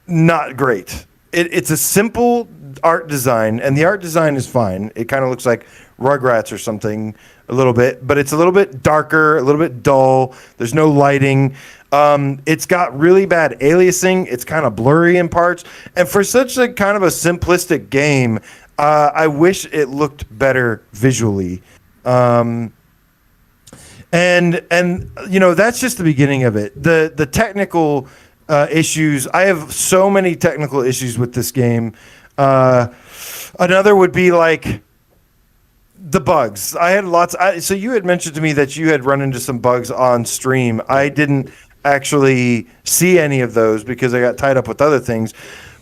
not great. It's a simple art design, and the art design is fine. It kind of looks like Rugrats or something a little bit, but it's a little bit darker, a little bit dull. There's no lighting. It's got really bad aliasing. It's kind of blurry in parts. And for such a kind of a simplistic game, I wish it looked better visually. And that's just the beginning of it. The technical issues. I have so many technical issues with this game. Another would be like the bugs. I had lots. So you had mentioned to me that you had run into some bugs on stream. I didn't actually see any of those because I got tied up with other things.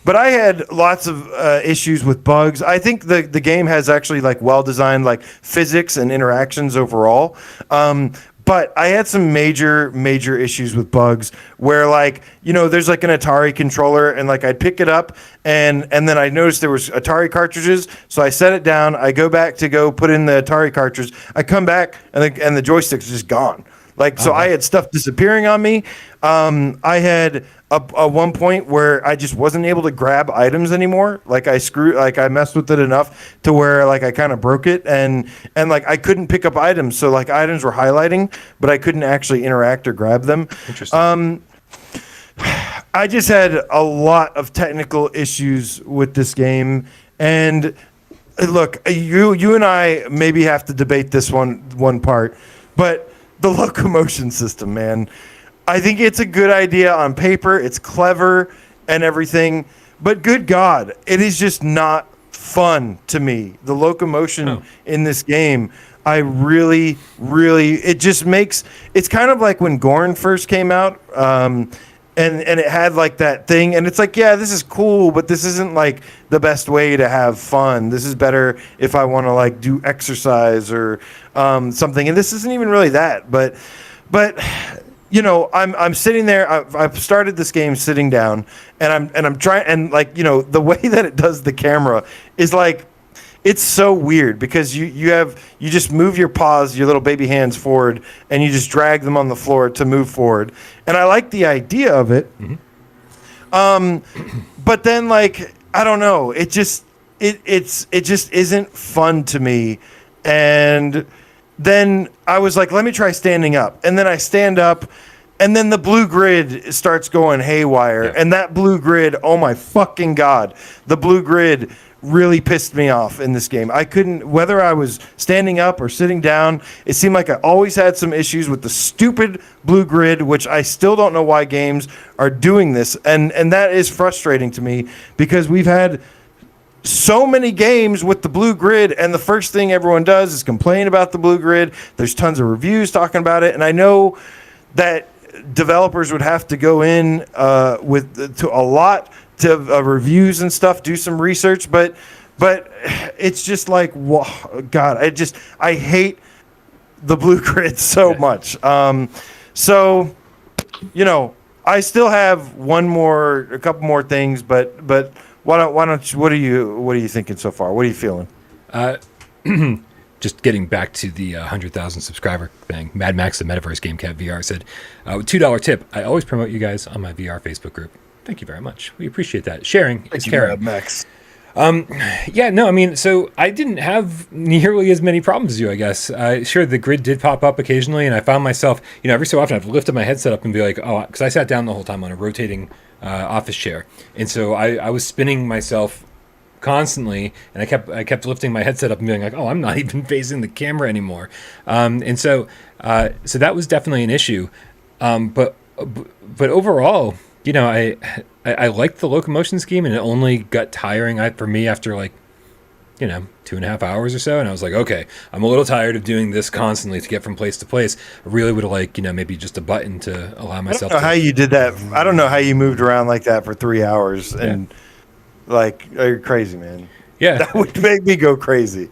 But I had lots of issues with bugs. I think the game has actually like well-designed like physics and interactions overall. But I had some major issues with bugs where there's like an Atari controller, and like I'd pick it up and then I noticed there was Atari cartridges. So I set it down. I go back to go put in the Atari cartridge. I come back and the joystick's just gone. So I had stuff disappearing on me. I had a one point where I just wasn't able to grab items anymore. I messed with it enough to where I kind of broke it, and I couldn't pick up items. So items were highlighting, but I couldn't actually interact or grab them. Interesting. I just had a lot of technical issues with this game, and look, you and I maybe have to debate this one part, but the locomotion system, man, I think it's a good idea on paper. It's clever and everything, but good God, it is just not fun to me. The locomotion in this game, I really, it just makes, it's kind of like when Gorn first came out, and it had like that thing, and it's like, yeah, this is cool, but this isn't like the best way to have fun. This is better if I want to like do exercise or something, and this isn't even really that. But you know, I'm sitting there. I've started this game sitting down, and I'm trying, and like, you know, the way that it does the camera is like, it's so weird because you just move your paws, your little baby hands forward, and you just drag them on the floor to move forward. And I like the idea of it. Mm-hmm. But then, like, I don't know, it just isn't fun to me. And then I was like, let me try standing up. And then I stand up, and then the blue grid starts going haywire. Yeah. And that blue grid, oh my fucking God, the blue grid really pissed me off in this game. I couldn't, whether I was standing up or sitting down, it seemed like I always had some issues with the stupid blue grid, which I still don't know why games are doing this. And that is frustrating to me because we've had so many games with the blue grid, and the first thing everyone does is complain about the blue grid. There's tons of reviews talking about it, and I know that developers would have to go in to a lot to reviews and stuff, do some research, but it's just like, God, I hate the blue grid so much. So, you know, I still have a couple more things, but why don't you, what are you thinking so far? What are you feeling? Just getting back to the 100,000 subscriber thing. Mad Max, the Metaverse Gamecat VR said, $2 tip. I always promote you guys on my VR Facebook group. Thank you very much. We appreciate that. Sharing is caring. Max. Yeah, no, I mean, so I didn't have nearly as many problems as you, I guess. Sure, the grid did pop up occasionally, and I found myself, you know, every so often I've lifted my headset up and be like, oh, because I sat down the whole time on a rotating office chair. And so I was spinning myself constantly, and I kept lifting my headset up and being like, oh, I'm not even facing the camera anymore. And so that was definitely an issue. But overall, you know, I liked the locomotion scheme, and it only got tiring for me after like, you know, 2.5 hours or so. And I was like, okay, I'm a little tired of doing this constantly to get from place to place. I really would have liked, you know, maybe just a button to allow myself. I don't know how you did that. I don't know how you moved around like that for 3 hours. And like, you're crazy, man. Yeah. That would make me go crazy.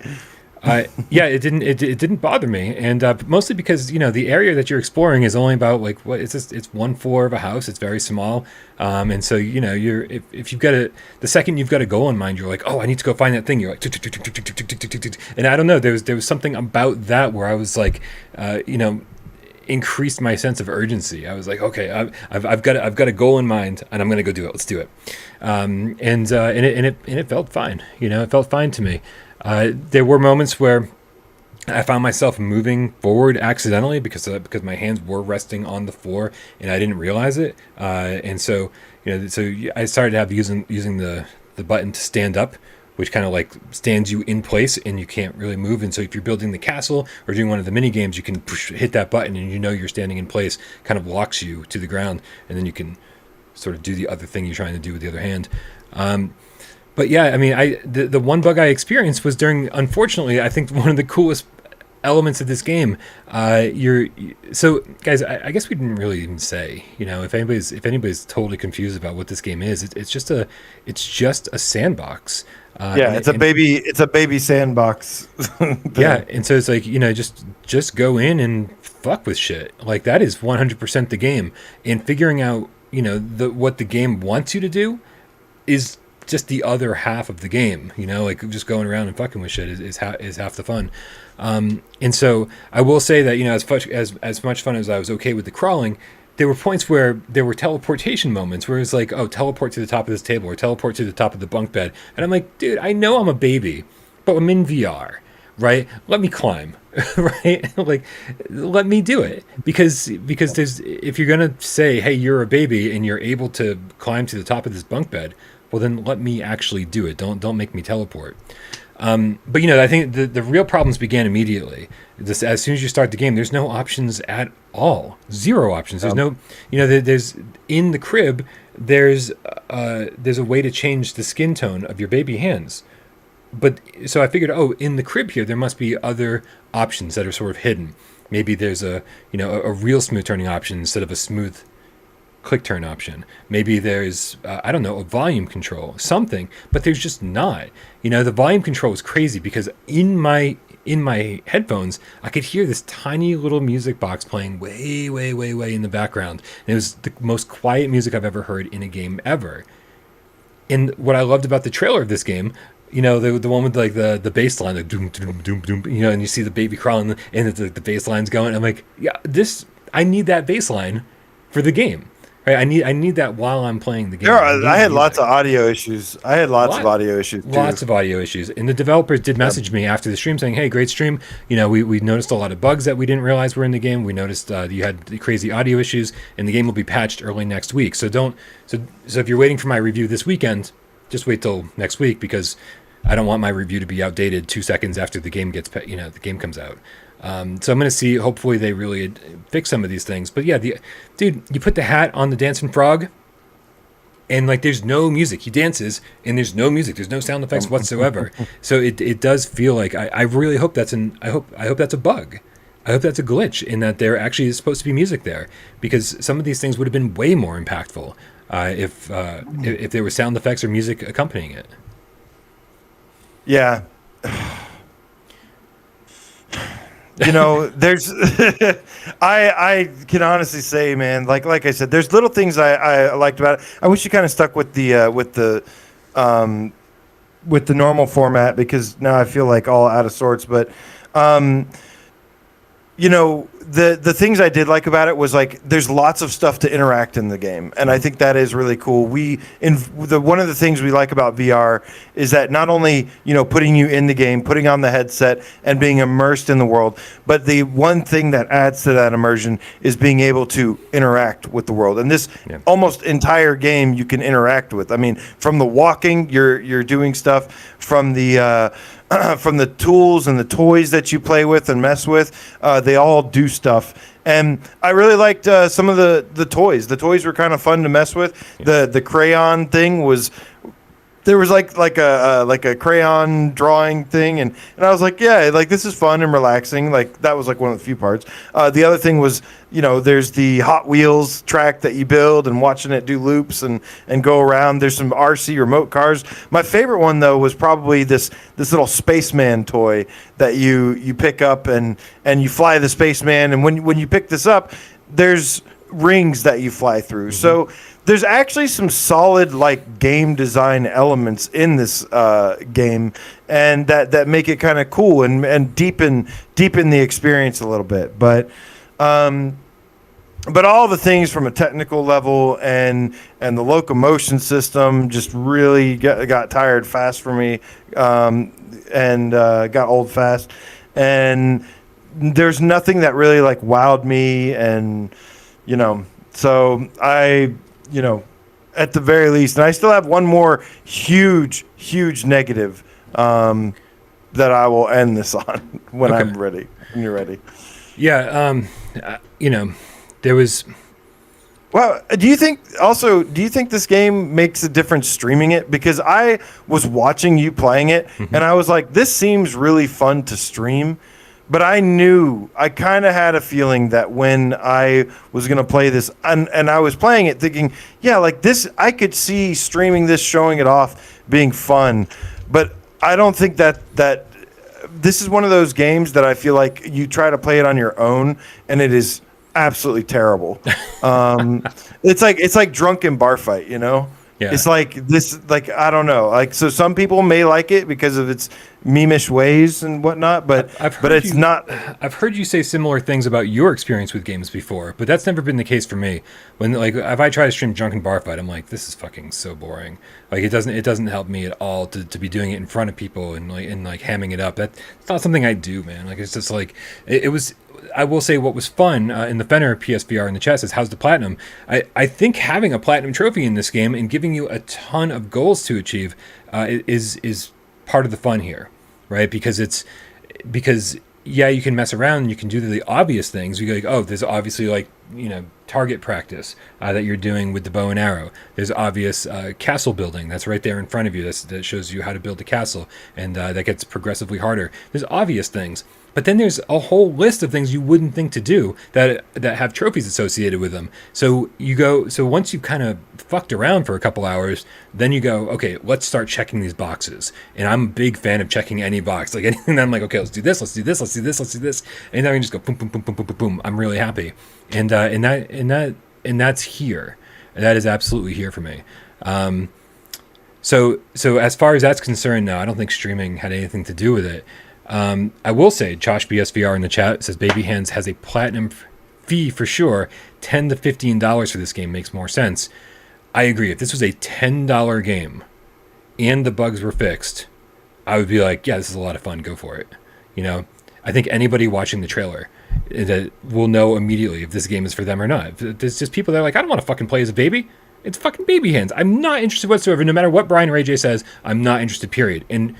Yeah, it didn't bother me, and mostly because, you know, the area that you're exploring is only about like it's 1 floor of a house. It's very small, and so, you know, if you've got the second you've got a goal in mind, you're like, oh, I need to go find that thing. You're like, and I don't know, there was something about that where I was like, you know, increased my sense of urgency. I was like, okay, I've got a goal in mind, and I'm gonna go do it. Let's do it, and it felt fine. You know, it felt fine to me. There were moments where I found myself moving forward accidentally because my hands were resting on the floor and I didn't realize it. And so, you know, so I started to have using the button to stand up, which kind of like stands you in place and you can't really move. And so if you're building the castle or doing one of the mini games, you can hit that button and you know you're standing in place, kind of locks you to the ground, and then you can sort of do the other thing you're trying to do with the other hand. But yeah, I mean, the one bug I experienced was during, unfortunately, I think one of the coolest elements of this game. So guys, I guess we didn't really even say, you know, if anybody's totally confused about what this game is, it's just a sandbox. It's a baby sandbox. Yeah, and so it's like, you know, just go in and fuck with shit. Like, that is 100% the game, and figuring out, you know, what the game wants you to do is just the other half of the game, you know, like just going around and fucking with shit is half the fun. And so I will say that, you know, as much fun as I was okay with the crawling, there were points where there were teleportation moments where it was like, oh, teleport to the top of this table or teleport to the top of the bunk bed. And I'm like, dude, I know I'm a baby, but I'm in VR. right? Let me climb, right? Like, let me do it because there's if you're gonna say, hey, you're a baby and you're able to climb to the top of this bunk bed, well, then let me actually do it. Don't make me teleport. But I think the real problems began immediately. Just as soon as you start the game, there's no options at all. Zero options. There's no, there's in the crib. There's a way to change the skin tone of your baby hands. But so I figured, in the crib here, there must be other options that are sort of hidden. Maybe there's a real smooth turning option instead of a smooth click turn option. Maybe there's I don't know, a volume control, something, but there's just not. The volume control is crazy because in my headphones I could hear this tiny little music box playing way in the background, and it was the most quiet music I've ever heard in a game ever. And what I loved about the trailer of this game, the one with like the bass line, like doom doom doom doom, and you see the baby crawling and the bass line's going. I'm like, yeah, I need that bass line for the game. Right, I need that while I'm playing the game. I had lots of audio issues. Lots of audio issues too. Lots of audio issues. And the developers did message me after the stream saying, hey, great stream. We noticed a lot of bugs that we didn't realize were in the game. We noticed you had crazy audio issues, and the game will be patched early next week. So if you're waiting for my review this weekend, just wait till next week, because I don't want my review to be outdated 2 seconds after the game the game comes out. So I'm going to see, hopefully they really fix some of these things. But yeah, dude, you put the hat on the dancing frog and like there's no music. He dances and there's no music. There's no sound effects whatsoever. So it does feel like I really hope that's I hope that's a bug. I hope that's a glitch in that there actually is supposed to be music there, because some of these things would have been way more impactful if there were sound effects or music accompanying it. Yeah. There's I can honestly say, man, like I said, there's little things I liked about it. I wish you kind of stuck with the normal format, because now I feel like all out of sorts. But the things I did like about it was like there's lots of stuff to interact in the game, and I think that is really cool. One of the things we like about VR is that not only putting you in the game, putting on the headset, and being immersed in the world, but the one thing that adds to that immersion is being able to interact with the world. And this almost entire game you can interact with. I mean, from the walking, you're doing stuff, from the from the tools and the toys that you play with and mess with, they all do stuff. And I really liked some of the toys. The toys were kind of fun to mess with. The crayon thing was... There was like a crayon drawing thing, and I was like, yeah, like this is fun and relaxing. Like that was like one of the few parts. The other thing was, there's the Hot Wheels track that you build and watching it do loops and go around. There's some RC remote cars. My favorite one though was probably this little spaceman toy that you pick up and you fly the spaceman. And when you pick this up, there's rings that you fly through. Mm-hmm. So there's actually some solid like game design elements in this game, and that make it kind of cool and deepen the experience a little bit. But all the things from a technical level and the locomotion system just really got tired fast for me, and got old fast. And there's nothing that really like wowed me, and so I. At the very least, and I still have one more huge negative that I will end this on when I'm ready. When you're ready. Yeah. There was. Well, do you think this game makes a difference streaming it? Because I was watching you playing it, and I was like, this seems really fun to stream. But I kind of had a feeling that when I was going to play this, and I was playing it thinking, yeah, like this, I could see streaming this, showing it off, being fun. But I don't think that this is one of those games that I feel like you try to play it on your own, and it is absolutely terrible. It's like drunken bar fight, Yeah. It's like this, like, I don't know. Like, so some people may like it because of its memeish ways and whatnot, but it's not. I've heard you say similar things about your experience with games before, but that's never been the case for me. When like if I try to stream Drunken Bar Fight, I'm like, this is fucking so boring. Like it doesn't help me at all to be doing it in front of people and like hamming it up. That's not something I do, man. Like it's just like it was. I will say what was fun in the Fenner PSVR in the chat says, how's the platinum? I think having a platinum trophy in this game and giving you a ton of goals to achieve is part of the fun here, right? Because yeah, you can mess around and you can do the obvious things. You go like, oh, there's obviously like, target practice that you're doing with the bow and arrow. There's obvious castle building that's right there in front of you. That shows you how to build a castle, and that gets progressively harder. There's obvious things. But then there's a whole list of things you wouldn't think to do that have trophies associated with them. So once you've kind of fucked around for a couple hours, then you go, okay, let's start checking these boxes. And I'm a big fan of checking any box. Like anything that I'm like, okay, let's do this, let's do this, let's do this, let's do this. And then I can just go boom, boom, boom, boom, boom, boom, boom. I'm really happy. And that's here. And that is absolutely here for me. So as far as that's concerned, no, I don't think streaming had anything to do with it. I will say, Josh BSVR in the chat says Baby Hands has a platinum fee for sure. $10 to $15 for this game makes more sense. I agree. If this was a $10 game and the bugs were fixed, I would be like, yeah, this is a lot of fun. Go for it. I think anybody watching the trailer that will know immediately if this game is for them or not. There's just people that are like, I don't want to fucking play as a baby. It's fucking Baby Hands. I'm not interested whatsoever. No matter what Brian Ray J says, I'm not interested, period. And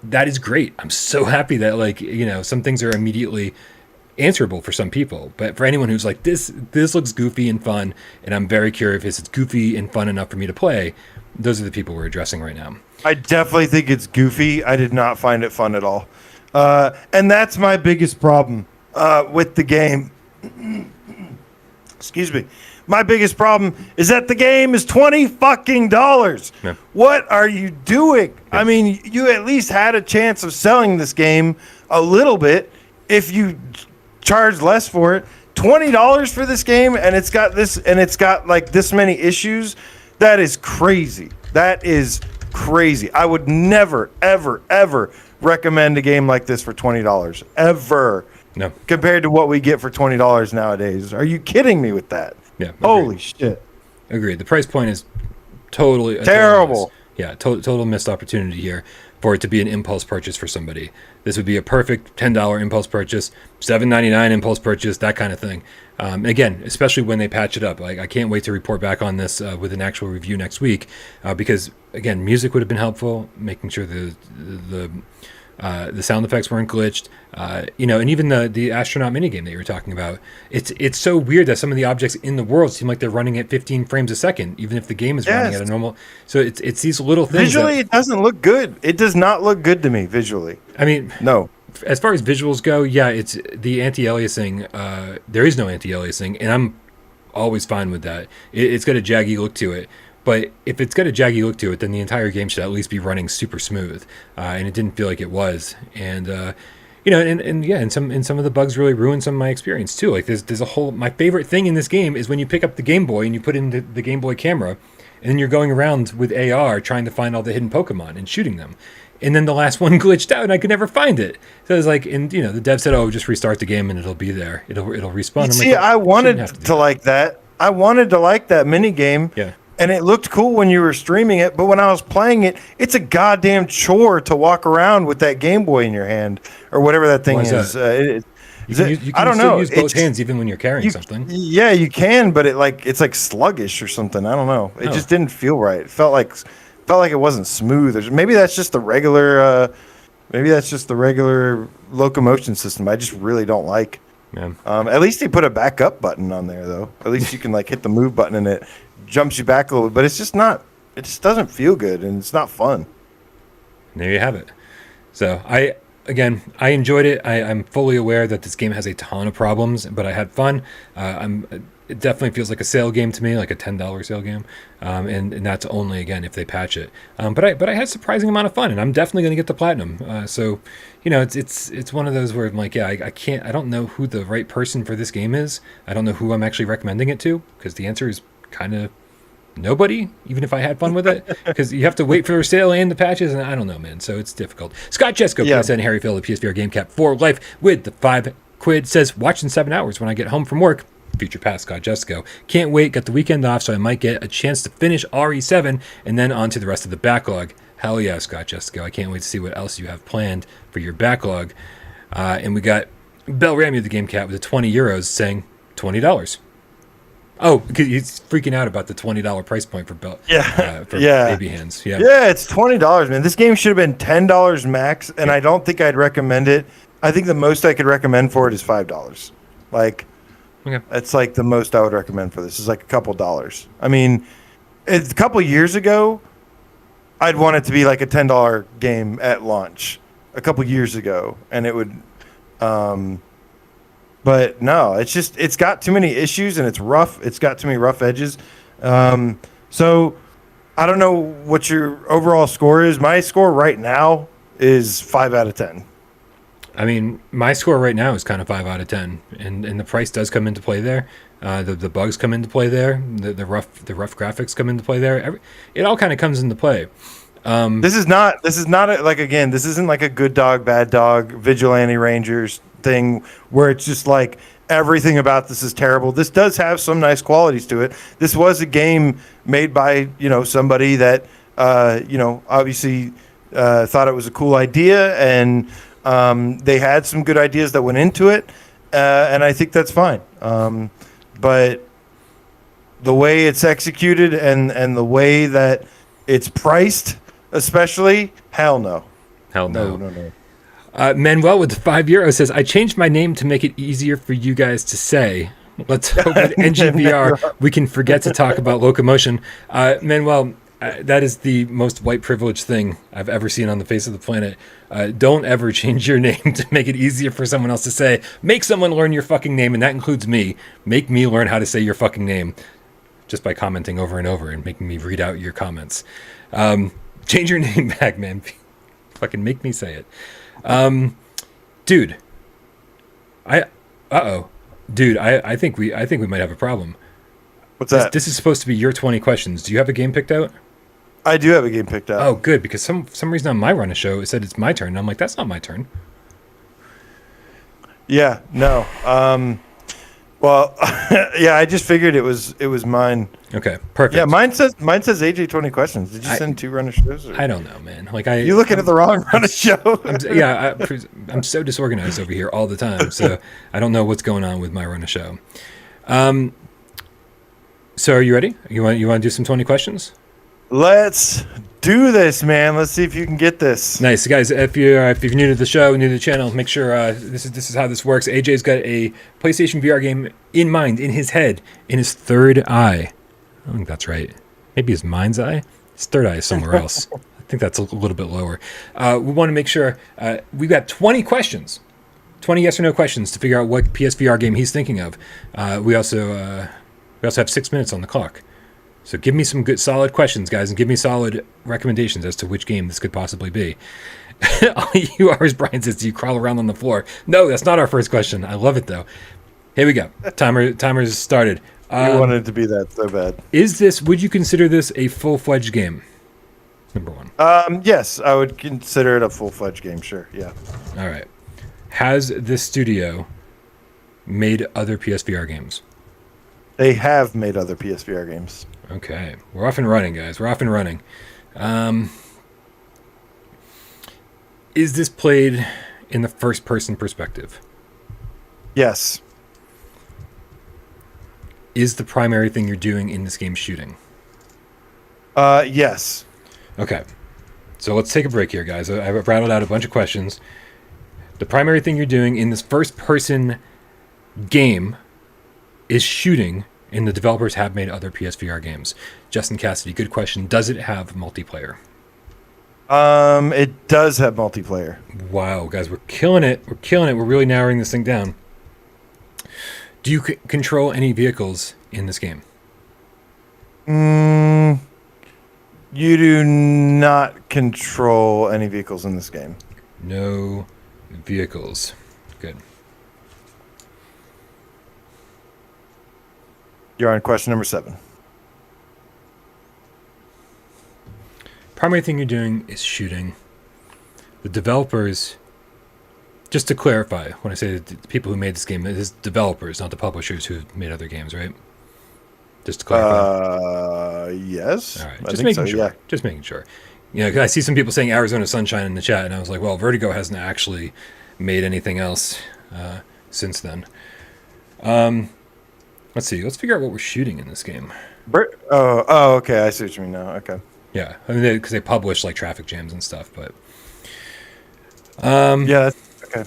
that is great. I'm so happy that some things are immediately answerable for some people, but for anyone who's like, this looks goofy and fun, and I'm very curious if it's goofy and fun enough for me to play, those are the people we're addressing right now. I definitely think it's goofy. I did not find it fun at all. And that's my biggest problem with the game. Excuse me. My biggest problem is that the game is $20 fucking dollars. Yeah. What are you doing? Yeah. I mean, you at least had a chance of selling this game a little bit if you charge less for it. $20 for this game, and it's got like this many issues. That is crazy. That is crazy. I would never, ever, ever recommend a game like this for $20 ever. No. Compared to what we get for $20 nowadays. Are you kidding me with that? Yeah. Holy shit. Agreed. The price point is totally terrible. Total missed opportunity here for it to be an impulse purchase for somebody. This would be a perfect $10 impulse purchase, $7.99 impulse purchase, that kind of thing. Again, especially when they patch it up. Like, I can't wait to report back on this with an actual review next week because, again, music would have been helpful, making sure the sound effects weren't glitched, and even the astronaut minigame that you were talking about. It's so weird that some of the objects in the world seem like they're running at 15 frames a second, even if the game is running at a normal. So it's these little things. Visually, it doesn't look good. It does not look good to me visually. I mean, no. As far as visuals go, yeah, it's the anti-aliasing. There is no anti-aliasing, and I'm always fine with that. It's got a jaggy look to it. But if it's got a jaggy look to it, then the entire game should at least be running super smooth, and it didn't feel like it was. And and some of the bugs really ruined some of my experience too. Like there's a whole. My favorite thing in this game is when you pick up the Game Boy and you put in the Game Boy camera, and then you're going around with AR trying to find all the hidden Pokemon and shooting them. And then the last one glitched out, and I could never find it. So it was like, and the dev said, "Oh, just restart the game, and it'll be there. It'll respawn." See, I wanted to like that. I wanted to like that mini game. Yeah. And it looked cool when you were streaming it, but when I was playing it, it's a goddamn chore to walk around with that Game Boy in your hand or whatever that thing is. I don't know. Use both hands even when you're carrying something. Yeah, you can, but it's like sluggish or something. I don't know. It just didn't feel right. It felt like it wasn't smooth. Or maybe that's just the regular. Maybe that's just the regular locomotion system. I just really don't like. Yeah. At least they put a backup button on there, though. At least you can hit the move button and it jumps you back a little bit, but it's just not. It just doesn't feel good, and it's not fun. There you have it. So I enjoyed it. I'm fully aware that this game has a ton of problems, but I had fun. It definitely feels like a sale game to me, like a $10 sale game, and that's only again if they patch it. But I had a surprising amount of fun, and I'm definitely going to get the platinum. So it's one of those where I'm like, yeah, I don't know who the right person for this game is. I don't know who I'm actually recommending it to because the answer is kind of Nobody, even if I had fun with it, because you have to wait for the sale and the patches, and I don't know, man. So it's difficult. Scott Jesco, PSN, Harry Phil, the PSVR Gamecat for life with the £5 says, watching 7 hours when I get home from work. Future past, Scott Jesco. Can't wait. Got the weekend off, so I might get a chance to finish RE7 and then on to the rest of the backlog. Hell yeah, Scott Jesco. I can't wait to see what else you have planned for your backlog. And we got Bell Ramu, the Gamecat, with the €20 saying $20. Oh, because he's freaking out about the $20 price point for Bell. Baby Hands. Yeah, it's $20, man. This game should have been $10 max, and I don't think I'd recommend it. I think the most I could recommend for it is $5. Like, it's like the most I would recommend for this is like a couple dollars. I mean, a couple years ago, I'd want it to be like a $10 game at launch. A couple years ago, and it would. But no, it's got too many issues and it's rough. It's got too many rough edges. So I don't know what your overall score is. My score right now is 5 out of 10. I mean, my score right now is kind of 5 out of 10, and the price does come into play there. The bugs come into play there. The rough graphics come into play there. It all kind of comes into play. This isn't like a good dog, bad dog, vigilante rangers thing where it's just like everything about this is terrible. This does have some nice qualities to it. This was a game made by, somebody that, obviously thought it was a cool idea, and they had some good ideas that went into it. And I think that's fine. But the way it's executed and the way that it's priced, especially, hell no. No. Manuel with the €5 says, I changed my name to make it easier for you guys to say. Let's hope with NGVR we can forget to talk about locomotion. Manuel, that is the most white privilege thing I've ever seen on the face of the planet. Don't ever change your name to make it easier for someone else to say. Make someone learn your fucking name, and that includes me. Make me learn how to say your fucking name just by commenting over and over and making me read out your comments. Change your name back, man. Fucking make me say it. Dude, I think we might have a problem. What's that? This is supposed to be your 20 questions. Do you have a game picked out? I do have a game picked out. Oh, good, because some reason on my run of show it said it's my turn. And I'm like, that's not my turn. Yeah, no. Well, yeah, I just figured it was mine. Okay, perfect. Yeah, mine says AJ 20 questions. Did you send 2 run of shows? Or? I don't know, man. You looking at the wrong run of show? I'm so disorganized over here all the time, so I don't know what's going on with my run of show. So are you ready? You want to do some 20 questions? Let's do this, man. Let's see if you can get this. Nice, guys. If you're new to the show, new to the channel, make sure this is how this works. AJ's got a PlayStation VR game in mind, in his head, in his third eye. I don't think that's right. Maybe his mind's eye. His third eye is somewhere else. I think that's a little bit lower. We want to make sure we've got 20 questions, 20 yes or no questions to figure out what PSVR game he's thinking of. We also have 6 minutes on the clock. So give me some good, solid questions, guys, and give me solid recommendations as to which game this could possibly be. All you are, as Brian says, do you crawl around on the floor? No, that's not our first question. I love it, though. Here we go. Timer's started. You wanted it to be that so bad. Would you consider this a full-fledged game? Number one. Yes, I would consider it a full-fledged game, sure, yeah. All right. Has this studio made other PSVR games? They have made other PSVR games. Okay. We're off and running, guys. We're off and running. Is this played in the first-person perspective? Yes. Is the primary thing you're doing in this game shooting? Yes. Okay. So let's take a break here, guys. I've rattled out a bunch of questions. The primary thing you're doing in this first-person game is shooting, and the developers have made other PSVR games. Justin Cassidy, good question. Does it have multiplayer? It does have multiplayer. Wow, guys, we're killing it. We're really narrowing this thing down. Do you control any vehicles in this game? You do not control any vehicles in this game. No vehicles. Good. You're on question number 7. primary thing you're doing is shooting. The developers, just to clarify, when I say the people who made this game, it is developers, not the publishers who made other games, right? Just to clarify. Yes. All right, I just think making so, sure. yeah. Just making sure. You know, 'cause I see some people saying Arizona Sunshine in the chat, and I was like, well, Vertigo hasn't actually made anything else since then. Let's see. Let's figure out what we're shooting in this game. Okay. I see what you mean now. Okay. Yeah, I mean, because they publish like traffic jams and stuff, but Yeah. Okay.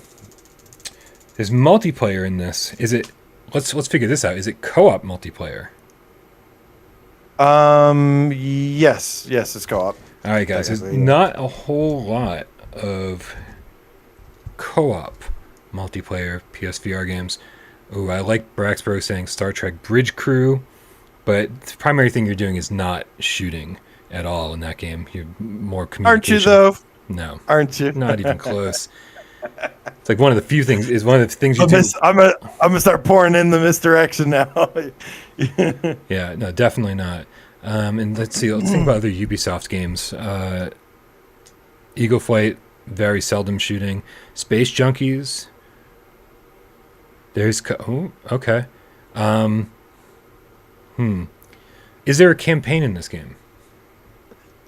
there's multiplayer in this. Is it? Let's figure this out. Is it co-op multiplayer? Yes. Yes, it's co-op. All right, guys. There's not a whole lot of co-op multiplayer PSVR games. Oh, I like Braxbro saying Star Trek Bridge Crew, but the primary thing you're doing is not shooting at all in that game. You're more communication. Aren't you though? No, Aren't you? not even close. It's like one of the few things is one of the things you do. I'm gonna start pouring in the misdirection now. Yeah, no, definitely not. And let's see. Let's think about other Ubisoft games. Eagle Flight, very seldom shooting. Space Junkies. There's okay. Is there a campaign in this game?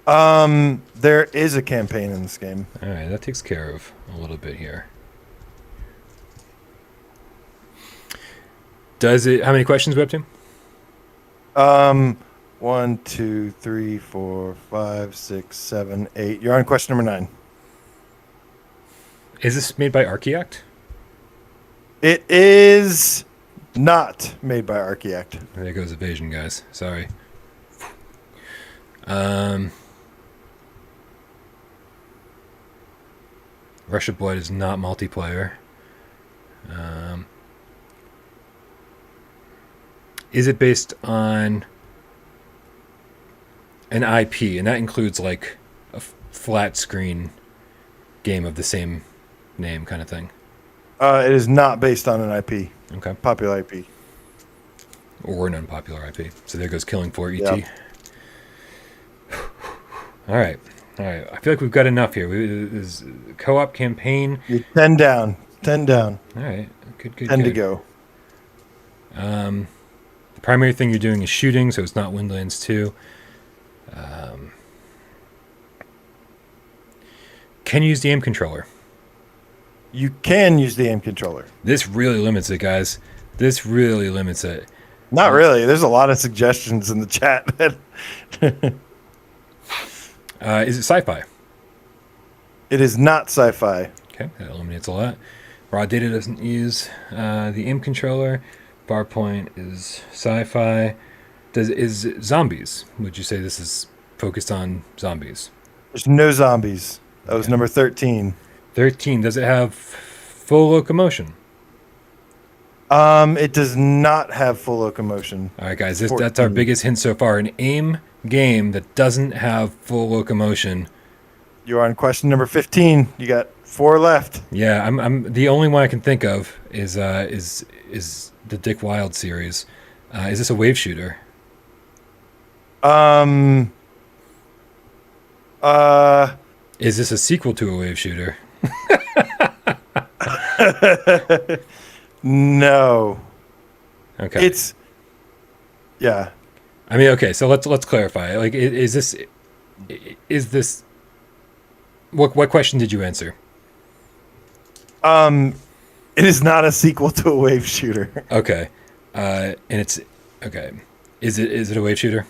There is a campaign in this game. All right, that takes care of a little bit here. Does it? How many questions we up to? 1, 2, 3, 4, 5, 6, 7, 8. You're on question number 9. Is this made by Archaeact? It is not made by Archaeact. There goes evasion, guys. Sorry. Rush of Blood is not multiplayer. Is it based on an IP? And that includes like a flat screen game of the same name kind of thing. It is not based on an IP. Okay. Popular IP. Or an unpopular IP. So there goes Killing Floor ET. Yep. All right. I feel like we've got enough here. There's co-op campaign. You're 10 down. 10 down. All right. Good. 10 to go. The primary thing you're doing is shooting, so it's not Windlands 2. Can you use the aim controller? You can use the aim controller. This really limits it, guys. This really limits it. Not really. There's a lot of suggestions in the chat. Is it sci-fi? It is not sci-fi. Okay, that eliminates a lot. Raw data doesn't use the aim controller. Bar point is sci-fi. Is zombies? Would you say this is focused on zombies? There's no zombies. That was number 13. 13. Does it have full locomotion? It does not have full locomotion. All right, guys, that's our biggest hint so far. An AIM game that doesn't have full locomotion. You're on question number 15. You got 4 left. Yeah, I'm the only one I can think of is the Dick Wild series. Is this a wave shooter? Is this a sequel to a wave shooter? No. Okay. Yeah. I mean, okay. So let's clarify. Like, is this? What question did you answer? It is not a sequel to a wave shooter. Okay. And it's okay. Is it a wave shooter?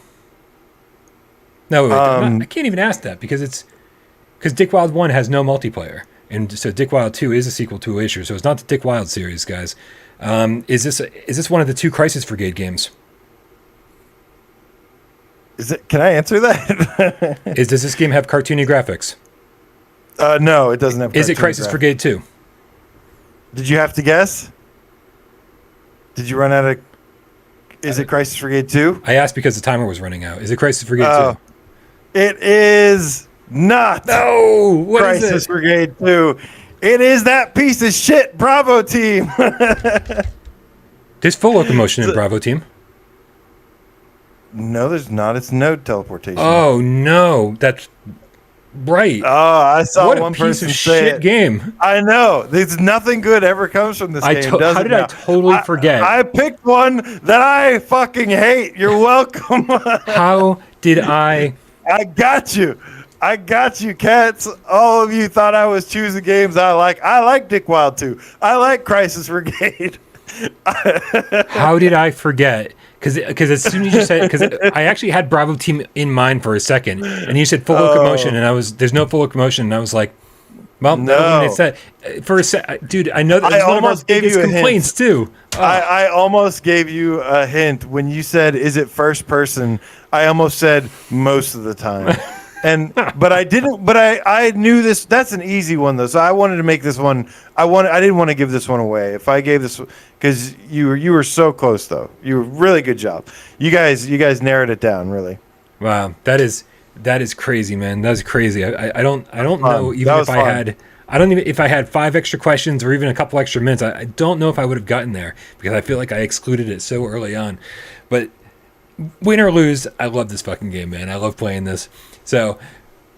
No, wait, I can't even ask that because Dick Wild 1 has no multiplayer. And so Dick Wild 2 is a sequel to a wave shooter. So it's not the Dick Wild series, guys. Is this one of the 2 Crisis Brigade games? Can I answer that? Does this game have cartoony graphics? No, it doesn't have. Is it Crisis Brigade 2? Did you have to guess? Did you run out of? Is it Crisis Brigade 2? I asked because the timer was running out. Is it Crisis Brigade 2? It is not. No, what Crisis is it? Brigade 2. It is that piece of shit Bravo team. There's full locomotion in Bravo team. No, there's not. It's node teleportation. Oh no, that's Right. Oh, I saw What a one piece person of say shit it. game. I know. There's nothing good ever comes from this game. How did I totally forget? I picked one that I fucking hate. You're welcome. How did I? I got you. I got you, cats. All of you thought I was choosing games I like. I like Dick Wild 2. I like Crisis Brigade. How did I forget? Because as soon as you said, because I actually had Bravo Team in mind for a second, and you said full locomotion, and there's no full locomotion, and I was like, well, no. It's that for a sec, dude. I know that I was one of our almost gave biggest you a complaints too. I almost gave you a hint when you said, "Is it first person?" I almost said most of the time. But I didn't. But I knew this. That's an easy one though. So I wanted to make this one. I didn't want to give this one away. If I gave this, because you were so close though. You were really good job. You guys narrowed it down really. Wow, that is crazy, man. That's crazy. I don't know even if if I had 5 extra questions or even a couple extra minutes. I don't know if I would have gotten there because I feel like I excluded it so early on. But win or lose, I love this fucking game, man. I love playing this. So,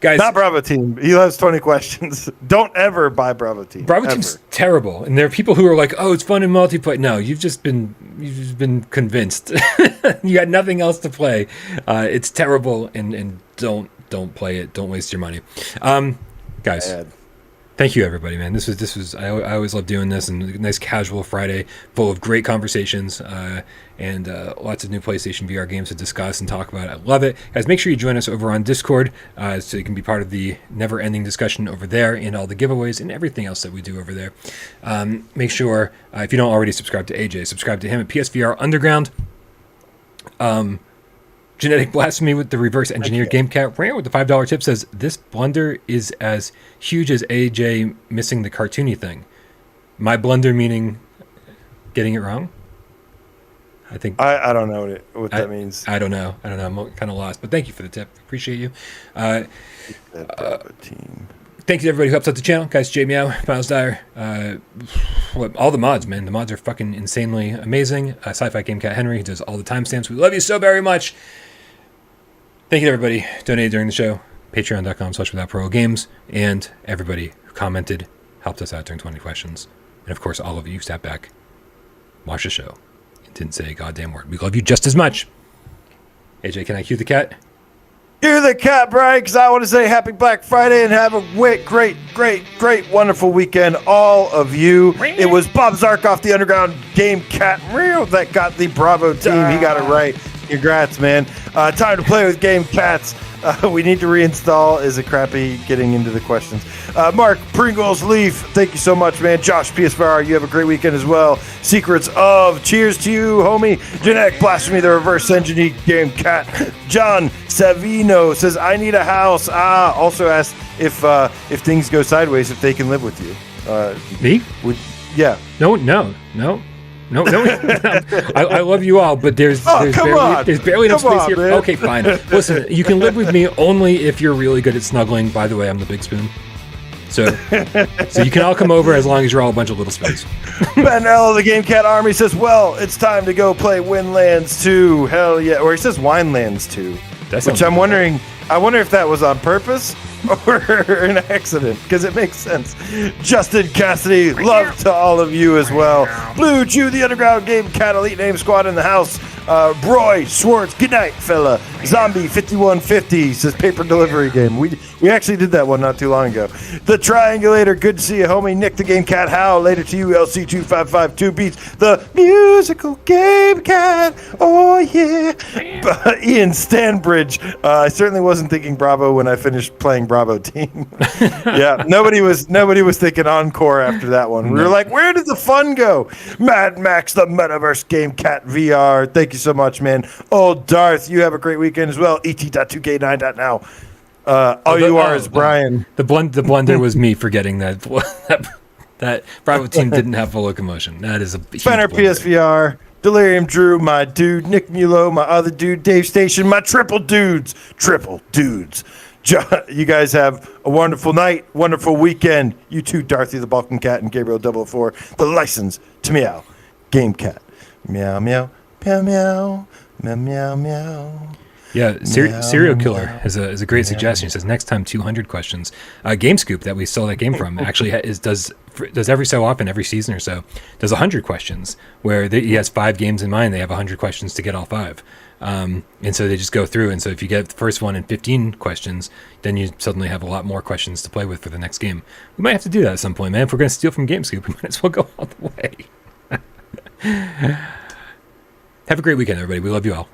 guys, not Bravo Team. He loves 20 questions. Don't ever buy Bravo Team. Bravo Team's terrible, and there are people who are like, "Oh, it's fun in multiplayer." No, you've just been convinced. You got nothing else to play. It's terrible, and don't play it. Don't waste your money, guys. Bad. Thank you, everybody, man. This was. I always love doing this, and a nice casual Friday full of great conversations and lots of new PlayStation VR games to discuss and talk about. I love it, guys. Make sure you join us over on Discord so you can be part of the never-ending discussion over there and all the giveaways and everything else that we do over there. Make sure if you don't already subscribe to AJ, subscribe to him at PSVR Underground. Genetic Blasphemy with the reverse engineered Gamecat Rare with the $5 tip says, this blunder is as huge as AJ missing the cartoony thing. My blunder meaning getting it wrong? I think I don't know what that means. I don't know. I'm kind of lost. But thank you for the tip. Appreciate you. Team. Thank you to everybody who helps out the channel. Guys, J Meow, Miles Dyer, all the mods, man. The mods are fucking insanely amazing. Sci-Fi Gamecat Henry, who does all the timestamps. We love you so very much. Thank you to everybody who donated during the show. Patreon.com/withoutparolegames. And everybody who commented, helped us out during 20 questions. And of course, all of you who sat back, watched the show, and didn't say a goddamn word. We love you just as much. AJ, can I cue the cat? Cue the cat, Brian, because I want to say happy Black Friday and have a great, wonderful weekend, all of you. It was Bob Zarkoff, the Underground Gamecat, that got the Bravo team. He got it right. Congrats, man. Time to play with Gamecats. We need to reinstall. Is it crappy getting into the questions? Mark Pringles Leaf, thank you so much, man. Josh PSVR, you have a great weekend as well. Secrets of, cheers to you, homie. Genetic Blasphemy, the reverse engineered Gamecat. John Savino says, I need a house. Also asked if things go sideways, if they can live with you. Me? Yeah. No. I love you all, but there's barely enough space here. Man. Okay, fine. Listen, you can live with me only if you're really good at snuggling. By the way, I'm the big spoon. So you can all come over as long as you're all a bunch of little spoons. Ben L of the Gamecat Army says, well, it's time to go play Windlands 2. Hell yeah. Or he says Winelands 2. Which I'm wondering, I wonder if that was on purpose or an accident, because it makes sense. Justin Cassidy, love to all of you as well. Blue Chew, the Underground Gamecat Elite Name Squad in the house. Roy Schwartz, good night, fella. Zombie 5150 says paper delivery game. We actually did that one not too long ago. The Triangulator, good to see you, homie. Nick the Gamecat, how? Later to you, LC2552 beats. The musical Gamecat, oh yeah. Ian Stanbridge, I certainly wasn't thinking Bravo when I finished playing Bravo Team. Yeah, nobody was thinking Encore after that one. We were like, where did the fun go? Mad Max, the Metaverse Gamecat VR. Thank you so much, man. Old Darth, you have a great weekend as well. et.2k9.now. All you are is Brian. The blunder was me forgetting that that Bravo Team didn't have full locomotion. That is a huge Fenner blunder. PSVR. Delirium Drew, my dude. Nick Mulo, my other dude. Dave Station, my triple dudes. You guys have a wonderful night, wonderful weekend. You too, Dorothy the Balkan Cat and Gabriel 004. The license to meow. Gamecat. Meow, meow, meow, meow, meow, meow, meow. Yeah, Serial Killer is a great suggestion. He says next time 200 questions. Game Scoop that we stole that game from actually does every so often, every season or so, does 100 questions where he has 5 games in mind. They have 100 questions to get all 5. And so they just go through. And so if you get the first one in 15 questions, then you suddenly have a lot more questions to play with for the next game. We might have to do that at some point, man. If we're going to steal from Game Scoop, we might as well go all the way. Have a great weekend, everybody. We love you all.